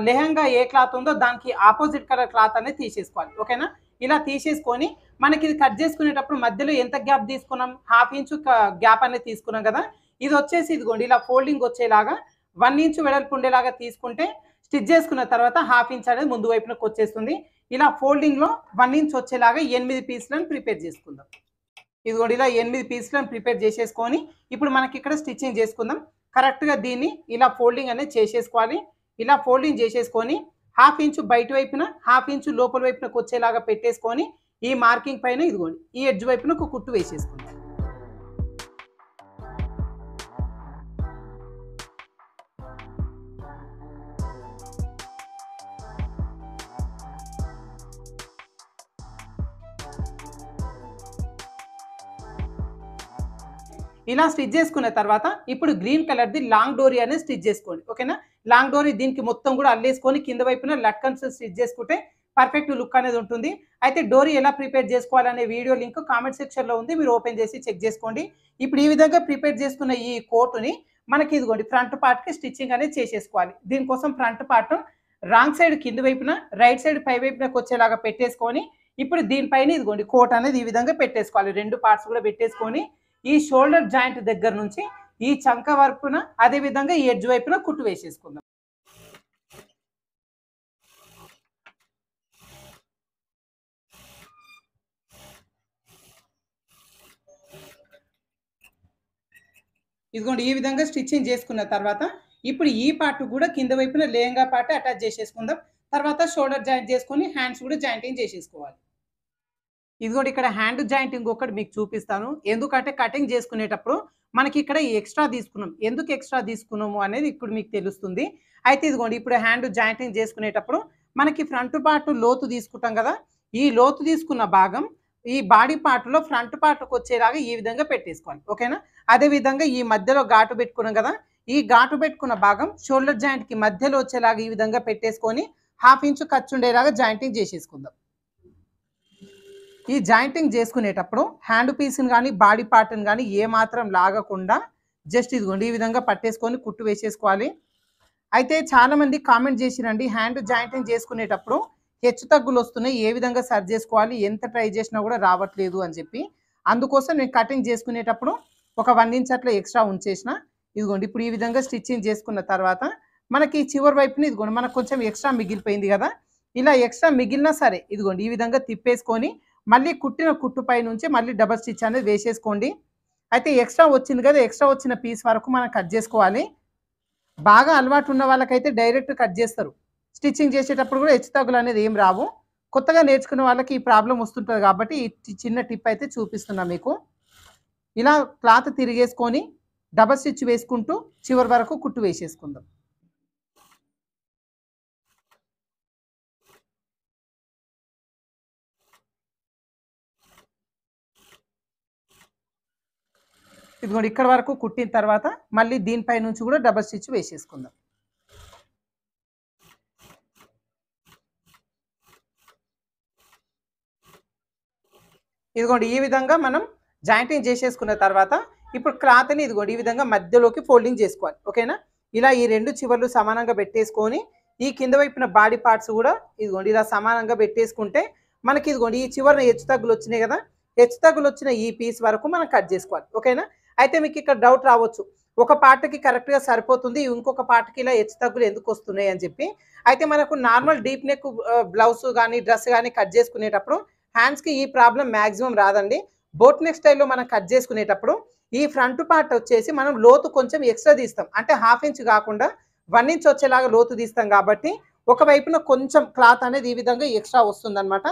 లెహంగా ఏ క్లాత్ ఉందో దానికి ఆపోజిట్ కలర్ క్లాత్ అనేది తీసేసుకోవాలి. ఓకేనా, ఇలా తీసేసుకొని మనకి ఇది కట్ చేసుకునేటప్పుడు మధ్యలో ఎంత గ్యాప్ తీసుకున్నాం, 1/2 ఇంచు గ్యాప్ అనేది తీసుకున్నాం కదా, ఇది వచ్చేసి ఇదిగోండి ఇలా ఫోల్డింగ్ వచ్చేలాగా 1 ఇంచు వెడల్పు ఉండేలాగా తీసుకుంటే స్టిచ్ చేసుకున్న తర్వాత 1/2 ఇంచ్ అనేది ముందు వైపునకు వచ్చేస్తుంది. ఇలా ఫోల్డింగ్లో 1 ఇంచ్ వచ్చేలాగా 8 పీసులను ప్రిపేర్ చేసుకుందాం. ఇదిగోండి ఇలా 8 పీసులను ప్రిపేర్ చేసేసుకొని ఇప్పుడు మనకి ఇక్కడ స్టిచ్చింగ్ చేసుకుందాం. కరెక్ట్గా దీన్ని ఇలా ఫోల్డింగ్ అనేది చేసేసుకోవాలి. ఇలా ఫోల్డింగ్ చేసేసుకొని 1/2 ఇంచు బయట వైపున 1/2 ఇంచు లోపల వైపునకు వచ్చేలాగా పెట్టేసుకొని ఈ మార్కింగ్ పైన ఇదిగోండి ఈ ఎడ్జ్ వైపున ఒక కుట్టు వేసేసుకుందాం. ఇలా స్టిచ్ చేసుకున్న తర్వాత ఇప్పుడు గ్రీన్ కలర్ది లాంగ్ డోరీ అనేది స్టిచ్ చేసుకోండి. ఓకేనా, లాంగ్ డోరీ దీనికి మొత్తం కూడా అల్లేసుకొని కింద వైపున లట్కన్స్ స్టిచ్ చేసుకుంటే పర్ఫెక్ట్ లుక్ అనేది ఉంటుంది. అయితే డోరీ ఎలా ప్రిపేర్ చేసుకోవాలనే వీడియో లింక్ కామెంట్ సెక్షన్లో ఉంది, మీరు ఓపెన్ చేసి చెక్ చేసుకోండి. ఇప్పుడు ఈ విధంగా ప్రిపేర్ చేసుకున్న ఈ కోటుని మనకి ఇదిగోండి ఫ్రంట్ పార్ట్కి స్టిచ్చింగ్ అనేది చేసేసుకోవాలి. దీనికోసం ఫ్రంట్ పార్ట్ రాంగ్ సైడ్ కింది వైపున రైట్ సైడ్ పై వైపునకు వచ్చేలాగా పెట్టేసుకొని ఇప్పుడు దీనిపైన ఇదిగోండి కోట్ అనేది ఈ విధంగా పెట్టేసుకోవాలి. 2 పార్ట్స్ కూడా పెట్టేసుకొని ఈ షోల్డర్ జాయింట్ దగ్గర నుంచి ఈ చంక వైపున అదే విధంగా ఈ ఎడ్జ్ వైపున కుట్టు వేసేసుకుందాం. ఇదిగోండి ఈ విధంగా స్టిచ్చింగ్ చేసుకున్న తర్వాత ఇప్పుడు ఈ పార్ట్ కూడా కింద వైపున లేహంగా పార్ట్ అటాచ్ చేసేసుకుందాం. తర్వాత షోల్డర్ జాయింట్ చేసుకొని హ్యాండ్స్ కూడా జాయింటింగ్ చేసేసుకోవాలి. ఇదిగోండి ఇక్కడ హ్యాండ్ జాయింటింగ్ ఒకటి మీకు చూపిస్తాను. ఎందుకంటే కటింగ్ చేసుకునేటప్పుడు మనకి ఇక్కడ ఎక్స్ట్రా తీసుకున్నాం, ఎందుకు ఎక్స్ట్రా తీసుకున్నాము అనేది ఇప్పుడు మీకు తెలుస్తుంది. అయితే ఇదిగోండి ఇప్పుడు హ్యాండ్ జాయింటింగ్ చేసుకునేటప్పుడు మనకి ఫ్రంట్ పార్ట్ లోతు తీసుకుంటాం కదా, ఈ లోతు తీసుకున్న భాగం ఈ బాడీ పార్ట్లో ఫ్రంట్ పార్ట్కి వచ్చేలాగా ఈ విధంగా పెట్టేసుకోవాలి. ఓకేనా, అదే విధంగా ఈ మధ్యలో ఘాటు పెట్టుకున్నాం కదా, ఈ ఘాటు పెట్టుకున్న భాగం షోల్డర్ జాయింట్కి మధ్యలో వచ్చేలాగా ఈ విధంగా పెట్టేసుకొని 1/2 ఇంచు ఖర్చు ఉండేలాగా జాయింటింగ్ చేసేసుకుందాం. ఈ జాయింటింగ్ చేసుకునేటప్పుడు హ్యాండ్ పీస్ని కానీ బాడీ పార్ట్ని కానీ ఏమాత్రం లాగకుండా జస్ట్ ఇదిగోండి ఈ విధంగా పట్టేసుకొని కుట్టు వేసేసుకోవాలి. అయితే చాలామంది కామెంట్ చేసిరండి హ్యాండ్ జాయింటింగ్ చేసుకునేటప్పుడు హెచ్చు తగ్గులు వస్తున్నాయి, ఏ విధంగా సరి చేసుకోవాలి, ఎంత ట్రై చేసినా కూడా రావట్లేదు అని చెప్పి. అందుకోసం నేను కటింగ్ చేసుకునేటప్పుడు ఒక 1 ఇంచ్ అట్లా ఎక్స్ట్రా ఉంచేసిన. ఇదిగోండి ఇప్పుడు ఈ విధంగా స్టిచ్చింగ్ చేసుకున్న తర్వాత మనకి చివరి వైపున ఇదిగోండి మనకు కొంచెం ఎక్స్ట్రా మిగిలిపోయింది కదా, ఇలా ఎక్స్ట్రా మిగిలినా సరే ఇదిగోండి ఈ విధంగా తిప్పేసుకొని మళ్ళీ కుట్టిన కుట్టు పై నుంచి మళ్ళీ డబల్ స్టిచ్ అనేది వేసేసుకోండి. అయితే ఎక్స్ట్రా వచ్చింది కదా, ఎక్స్ట్రా వచ్చిన పీస్ వరకు మనం కట్ చేసుకోవాలి. బాగా అలవాటు ఉన్న వాళ్ళకైతే డైరెక్ట్ కట్ చేస్తారు, స్టిచ్చింగ్ చేసేటప్పుడు కూడా హెచ్చు తగ్గులు అనేది ఏం రావు. కొత్తగా నేర్చుకునే వాళ్ళకి ఈ ప్రాబ్లం వస్తుంటుంది కాబట్టి ఈ చిన్న టిప్ అయితే చూపిస్తున్నా మీకు. ఇలా క్లాత్ తిరిగేసుకొని డబల్ స్టిచ్ వేసుకుంటూ చివరి వరకు కుట్టు వేసేసుకుందాం. ఇదిగోండి ఇక్కడ వరకు కుట్టిన తర్వాత మళ్ళీ దీనిపై నుంచి కూడా డబల్ స్టిచ్ వేసేసుకుందాం. ఇదిగోండి ఈ విధంగా మనం జాయింటింగ్ చేసేసుకున్న తర్వాత ఇప్పుడు క్లాత్ని ఇదిగోండి ఈ విధంగా మధ్యలోకి ఫోల్డింగ్ చేసుకోవాలి. ఓకేనా, ఇలా ఈ 2 చివర్లు సమానంగా పెట్టేసుకొని ఈ కింద వైపున బాడీ పార్ట్స్ కూడా ఇదిగోండి ఇలా సమానంగా పెట్టేసుకుంటే మనకి ఇదిగోండి ఈ చివరన హెచ్చు తగ్గులు వచ్చినాయి కదా, హెచ్చు తగ్గులు వచ్చిన ఈ పీస్ వరకు మనం కట్ చేసుకోవాలి. ఓకేనా, అయితే మీకు ఇక్కడ డౌట్ రావచ్చు, ఒక పార్ట్కి కరెక్ట్గా సరిపోతుంది, ఇంకొక పార్ట్కి ఇలా హెచ్చు తగ్గులు ఎందుకు వస్తున్నాయి అని చెప్పి. అయితే మనకు నార్మల్ డీప్ నెక్ బ్లౌజ్ కానీ డ్రెస్ కానీ కట్ చేసుకునేటప్పుడు హ్యాండ్స్కి ఈ ప్రాబ్లం మ్యాక్సిమం రాదండి. బోట్ నెక్ స్టైల్లో మనం కట్ చేసుకునేటప్పుడు ఈ ఫ్రంట్ పార్ట్ వచ్చేసి మనం లోతు కొంచెం ఎక్స్ట్రా తీస్తాం. అంటే 1/2 ఇంచ్ కాకుండా 1 ఇంచ్ వచ్చేలాగా లోతు తీస్తాం కాబట్టి ఒకవైపున కొంచెం క్లాత్ అనేది ఈ విధంగా ఎక్స్ట్రా వస్తుందన్నమాట.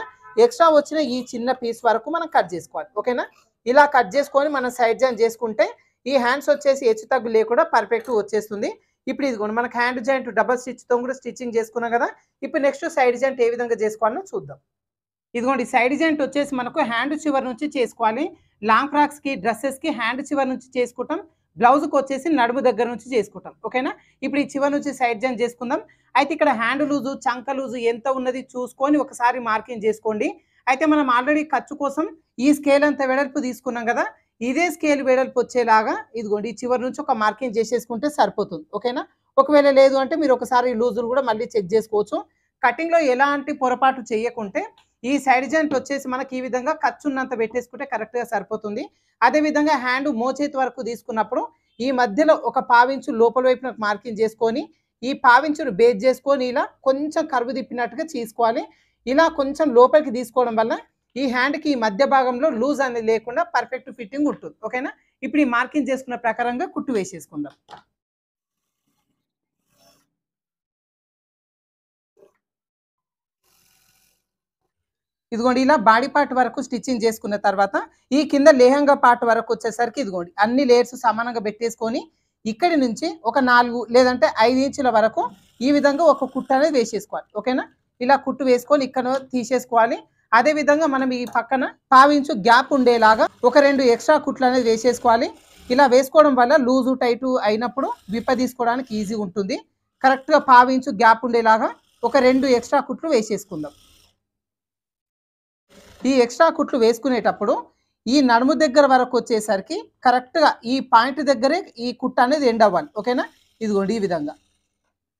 ఎక్స్ట్రా వచ్చిన ఈ చిన్న పీస్ వరకు మనం కట్ చేసుకోవాలి. ఓకేనా? ఇలా కట్ చేసుకొని మనం సైడ్ జాయిన్ చేసుకుంటే ఈ హ్యాండ్స్ వచ్చేసి హెచ్చు తగ్గు లేకుండా పర్ఫెక్ట్గా వచ్చేస్తుంది. ఇప్పుడు ఇదిగోండి మనకు హ్యాండ్ జాయింట్ డబల్ స్టిచ్తో కూడా స్టిచ్చింగ్ చేసుకున్నాం కదా. ఇప్పుడు నెక్స్ట్ సైడ్ జాయింట్ ఏ విధంగా చేసుకోవాలో చూద్దాం. ఇదిగోండి సైడ్ జాయింట్ వచ్చేసి మనకు హ్యాండ్ చివరి నుంచి చేసుకోవాలి. లాంగ్ ఫ్రాక్స్కి డ్రెస్సెస్కి హ్యాండ్ చివరి నుంచి చేసుకుంటాం. బ్లౌజ్కి వచ్చేసి నడుము దగ్గర నుంచి చేసుకుంటాం. ఓకేనా? ఇప్పుడు ఈ చివరి నుంచి సైడ్ జాయిన్ చేసుకుందాం. అయితే ఇక్కడ హ్యాండ్ లూజు చంక లూజు ఎంత ఉన్నది చూసుకొని ఒకసారి మార్కింగ్ చేసుకోండి. అయితే మనం ఆల్రెడీ ఖర్చు కోసం ఈ స్కేల్ అంత వెడల్పు తీసుకున్నాం కదా. ఇదే స్కేల్ వెడల్పు వచ్చేలాగా ఇదిగోండి ఈ చివరి నుంచి ఒక మార్కింగ్ చేసేసుకుంటే సరిపోతుంది. ఓకేనా? ఒకవేళ లేదు అంటే మీరు ఒకసారి లూజులు కూడా మళ్ళీ చెక్ చేసుకోవచ్చు. కటింగ్లో ఎలాంటి పొరపాటు చేయకుంటే ఈ సైడ్ జాయింట్ వచ్చేసి మనకి ఈ విధంగా ఖర్చు ఉన్నంత పెట్టేసుకుంటే కరెక్ట్గా సరిపోతుంది. అదేవిధంగా హ్యాండ్ మోచేతి వరకు తీసుకున్నప్పుడు ఈ మధ్యలో ఒక 1/2 ఇంచు లోపల వైపున మార్కింగ్ చేసుకొని ఈ 1/2 ఇంచును బేస్ చేసుకొని ఇలా కొంచెం కరువు తిప్పినట్టుగా తీసుకోవాలి. ఇలా కొంచెం లోపలికి తీసుకోవడం వల్ల ఈ హ్యాండ్కి ఈ మధ్య భాగంలో లూజ్ అనేది లేకుండా పర్ఫెక్ట్ ఫిట్టింగ్ ఉంటుంది. ఓకేనా? ఇప్పుడు ఈ మార్కింగ్ చేసుకున్న ప్రకారంగా కుట్టు వేసేసుకుందాం. ఇదిగోండి ఇలా బాడీ పార్ట్ వరకు స్టిచ్చింగ్ చేసుకున్న తర్వాత ఈ కింద లేహంగా పార్ట్ వరకు వచ్చేసరికి ఇదిగోండి అన్ని లేయర్స్ సమానంగా పెట్టేసుకొని ఇక్కడి నుంచి ఒక 4 లేదంటే 5 ఇంచుల వరకు ఈ విధంగా ఒక కుట్టు అనేది వేసేసుకోవాలి. ఓకేనా? ఇలా కుట్టు వేసుకొని ఇక్కడ తీసేసుకోవాలి. అదేవిధంగా మనం ఈ పక్కన 1/2 ఇంచు గ్యాప్ ఉండేలాగా ఒక 2 ఎక్స్ట్రా కుట్లు అనేది వేసేసుకోవాలి. ఇలా వేసుకోవడం వల్ల లూజు టైటు అయినప్పుడు విప్ప తీసుకోవడానికి ఈజీ ఉంటుంది. కరెక్ట్గా 1/2 ఇంచు గ్యాప్ ఉండేలాగా ఒక 2 ఎక్స్ట్రా కుట్లు వేసేసుకుందాం. ఈ ఎక్స్ట్రా కుట్లు వేసుకునేటప్పుడు ఈ నడుము దగ్గర వరకు వచ్చేసరికి కరెక్ట్గా ఈ పాయింట్ దగ్గరే ఈ కుట్టు అనేది ఎండ్ అవ్వాలి. ఓకేనా? ఇదిగోండి ఈ విధంగా.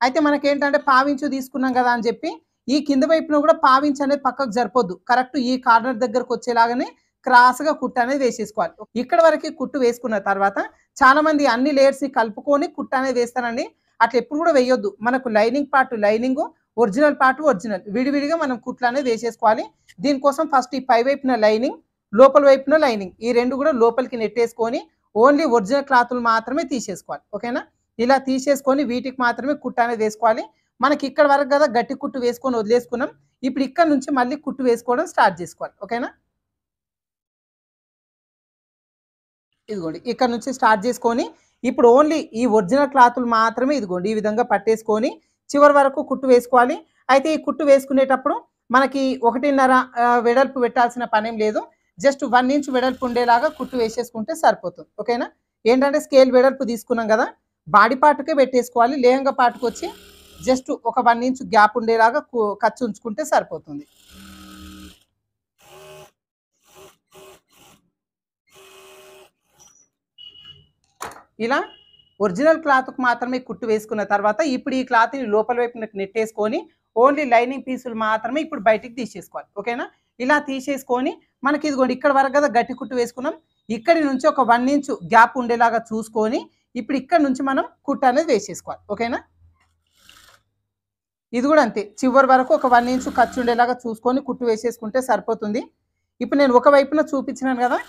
అయితే మనకేంటంటే 1/2 ఇంచు తీసుకున్నాం కదా అని చెప్పి ఈ కింద వైపున కూడా 1/2 ఇంచు అనేది పక్కకు సరిపోద్దు. కరెక్ట్ ఈ కార్నర్ దగ్గరకు వచ్చేలాగానే క్రాస్గా కుట్టు అనేది వేసేసుకోవాలి. ఇక్కడ వరకు కుట్టు వేసుకున్న తర్వాత చాలా మంది అన్ని లేయర్స్ని కలుపుకొని కుట్టు అనేది వేస్తానండి. అట్లా ఎప్పుడు కూడా వేయొద్దు. మనకు lining part lining, original part original, విడివిడిగా మనం కుట్లు అనేది వేసేసుకోవాలి. దీనికోసం ఫస్ట్ ఈ పై వైపున లైనింగ్, లోపల వైపున లైనింగ్ ఈ రెండు కూడా లోపలికి నెట్టేసుకొని ఓన్లీ ఒరిజినల్ క్లాతులు మాత్రమే తీసేసుకోవాలి. ఓకేనా? ఇలా తీసేసుకొని వీటికి మాత్రమే కుట్టు అనేది వేసుకోవాలి. మనకి ఇక్కడ వరకు కదా గట్టి కుట్టు వేసుకొని వదిలేసుకున్నాం. ఇప్పుడు ఇక్కడ నుంచి మళ్ళీ కుట్టు వేసుకోవడం స్టార్ట్ చేసుకోవాలి. ఓకేనా? ఇదిగోండి ఇక్కడ నుంచి స్టార్ట్ చేసుకొని ఇప్పుడు ఓన్లీ ఈ ఒరిజినల్ క్లాతులు మాత్రమే ఇదిగోండి ఈ విధంగా పట్టేసుకొని చివరి వరకు కుట్టు వేసుకోవాలి. అయితే ఈ కుట్టు వేసుకునేటప్పుడు మనకి 1.5 వెడల్పు పెట్టాల్సిన పనేం లేదు. జస్ట్ 1 ఇంచ్ వెడల్పు ఉండేలాగా కుట్టు వేసేసుకుంటే సరిపోతుంది. ఓకేనా? ఏంటంటే స్కేల్ వెడల్పు తీసుకున్నాం కదా, బాడీ పార్ట్కే పెట్టేసుకోవాలి. లేహంగా పార్ట్కి వచ్చి జస్ట్ ఒక 1 ఇంచ్ గ్యాప్ ఉండేలాగా ఖర్చు ఉంచుకుంటే సరిపోతుంది. ఇలా ఒరిజినల్ క్లాత్కు మాత్రమే కుట్టు వేసుకున్న తర్వాత ఇప్పుడు ఈ క్లాత్ని లోపల వైపున నెట్టేసుకొని ఓన్లీ లైనింగ్ పీసులు మాత్రమే ఇప్పుడు బయటికి తీసేసుకోవాలి. ఓకేనా? ఇలా తీసేసుకొని మనకి ఇదిగోండి ఇక్కడ వరకు కదా గట్టి కుట్టు వేసుకున్నాం. ఇక్కడి నుంచి ఒక 1 ఇంచ్ గ్యాప్ ఉండేలాగా చూసుకొని ఇప్పుడు ఇక్కడ నుంచి మనం కుట్టు అనేది వేసేసుకోవాలి. ఓకేనా? ఇది కూడా అంతే, చివరి వరకు ఒక 1 ఇంచ్ ఖర్చు ఉండేలాగా చూసుకొని కుట్టు వేసేసుకుంటే సరిపోతుంది. ఇప్పుడు నేను ఒక వైపున చూపించినాను కదా,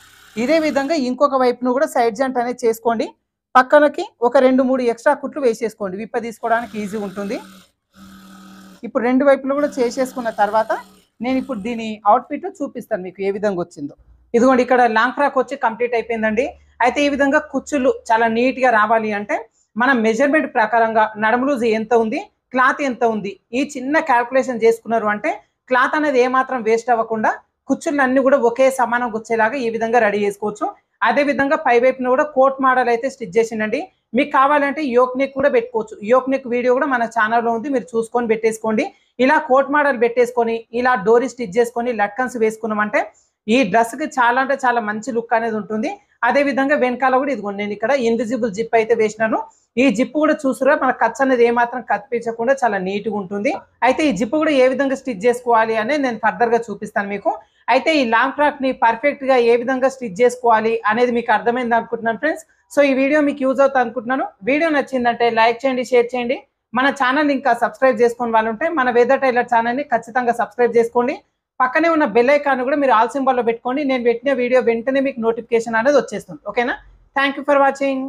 ఇదే విధంగా ఇంకొక వైపున కూడా సైడ్ జాయింట్ అనేది చేసుకోండి. పక్కనకి ఒక 2-3 ఎక్స్ట్రా కుట్లు వేసేసుకోండి. విప్ప తీసుకోవడానికి ఈజీ ఉంటుంది. ఇప్పుడు 2 వైపులు కూడా చేసేసుకున్న తర్వాత నేను ఇప్పుడు దీని అవుట్ఫిట్ చూపిస్తాను మీకు ఏ విధంగా వచ్చిందో. ఇదిగోండి ఇక్కడ లాంగ్ ఫ్రాక్ వచ్చి కంప్లీట్ అయిపోయిందండి. అయితే ఈ విధంగా కుచ్చులు చాలా నీట్గా రావాలి అంటే మనం మెజర్మెంట్ ప్రకారంగా నడుము లూజ్ ఎంత ఉంది, క్లాత్ ఎంత ఉంది, ఈ చిన్న క్యాల్కులేషన్ చేసుకున్నారు అంటే క్లాత్ అనేది ఏమాత్రం వేస్ట్ అవ్వకుండా కుచ్చులన్నీ కూడా ఒకే సమానంగా వచ్చేలాగా ఈ విధంగా రెడీ చేసుకోవచ్చు. అదే విధంగా పై వైపున కూడా కోట్ మోడల్ అయితే స్టిచ్ చేసిండండి. మీకు కావాలంటే యోక్ నెక్ కూడా పెట్టుకోవచ్చు. యోక్ నెక్ వీడియో కూడా మన ఛానల్లో ఉంది, మీరు చూసుకొని పెట్టేసుకోండి. ఇలా కోట్ మోడల్ పెట్టేసుకొని ఇలా డోరీ స్టిచ్ చేసుకొని లట్కన్స్ వేసుకున్నామంటే ఈ డ్రెస్కి చాలా అంటే చాలా మంచి లుక్ అనేది ఉంటుంది. అదే విధంగా వెనకాల కూడా ఇదిగోండి నేను ఇక్కడ ఇన్విజిబుల్ జిప్ అయితే వేసినాను. ఈ జిప్ కూడా చూసారా మన ఖర్చు అనేది ఏమాత్రం కత్తిపించకుండా చాలా నీట్గా ఉంటుంది. అయితే ఈ జిప్ కూడా ఏ విధంగా స్టిచ్ చేసుకోవాలి అనేది నేను ఫర్దర్గా చూపిస్తాను మీకు. అయితే ఈ లాంగ్ ఫ్రాక్ ని పర్ఫెక్ట్ గా ఏ విధంగా స్టిచ్ చేసుకోవాలి అనేది మీకు అర్థమైంది అనుకుంటున్నాను ఫ్రెండ్స్. సో ఈ వీడియో మీకు యూజ్ అవుతుంది అనుకుంటున్నాను. వీడియో నచ్చిందంటే లైక్ చేయండి, షేర్ చేయండి. మన ఛానల్ ఇంకా సబ్స్క్రైబ్ చేసుకుని వాళ్ళు ఉంటే మన వేదర్ టైలర్ ఛానల్ ని ఖచ్చితంగా సబ్స్క్రైబ్ చేసుకోండి. పక్కనే ఉన్న బెల్ ఐకాన్ కూడా మీరు ఆల్ సింబల్లో పెట్టుకోండి. నేను పెట్టిన వీడియో వెంటనే మీకు నోటిఫికేషన్ అనేది వచ్చేస్తుంది. ఓకేనా? Thank you for watching.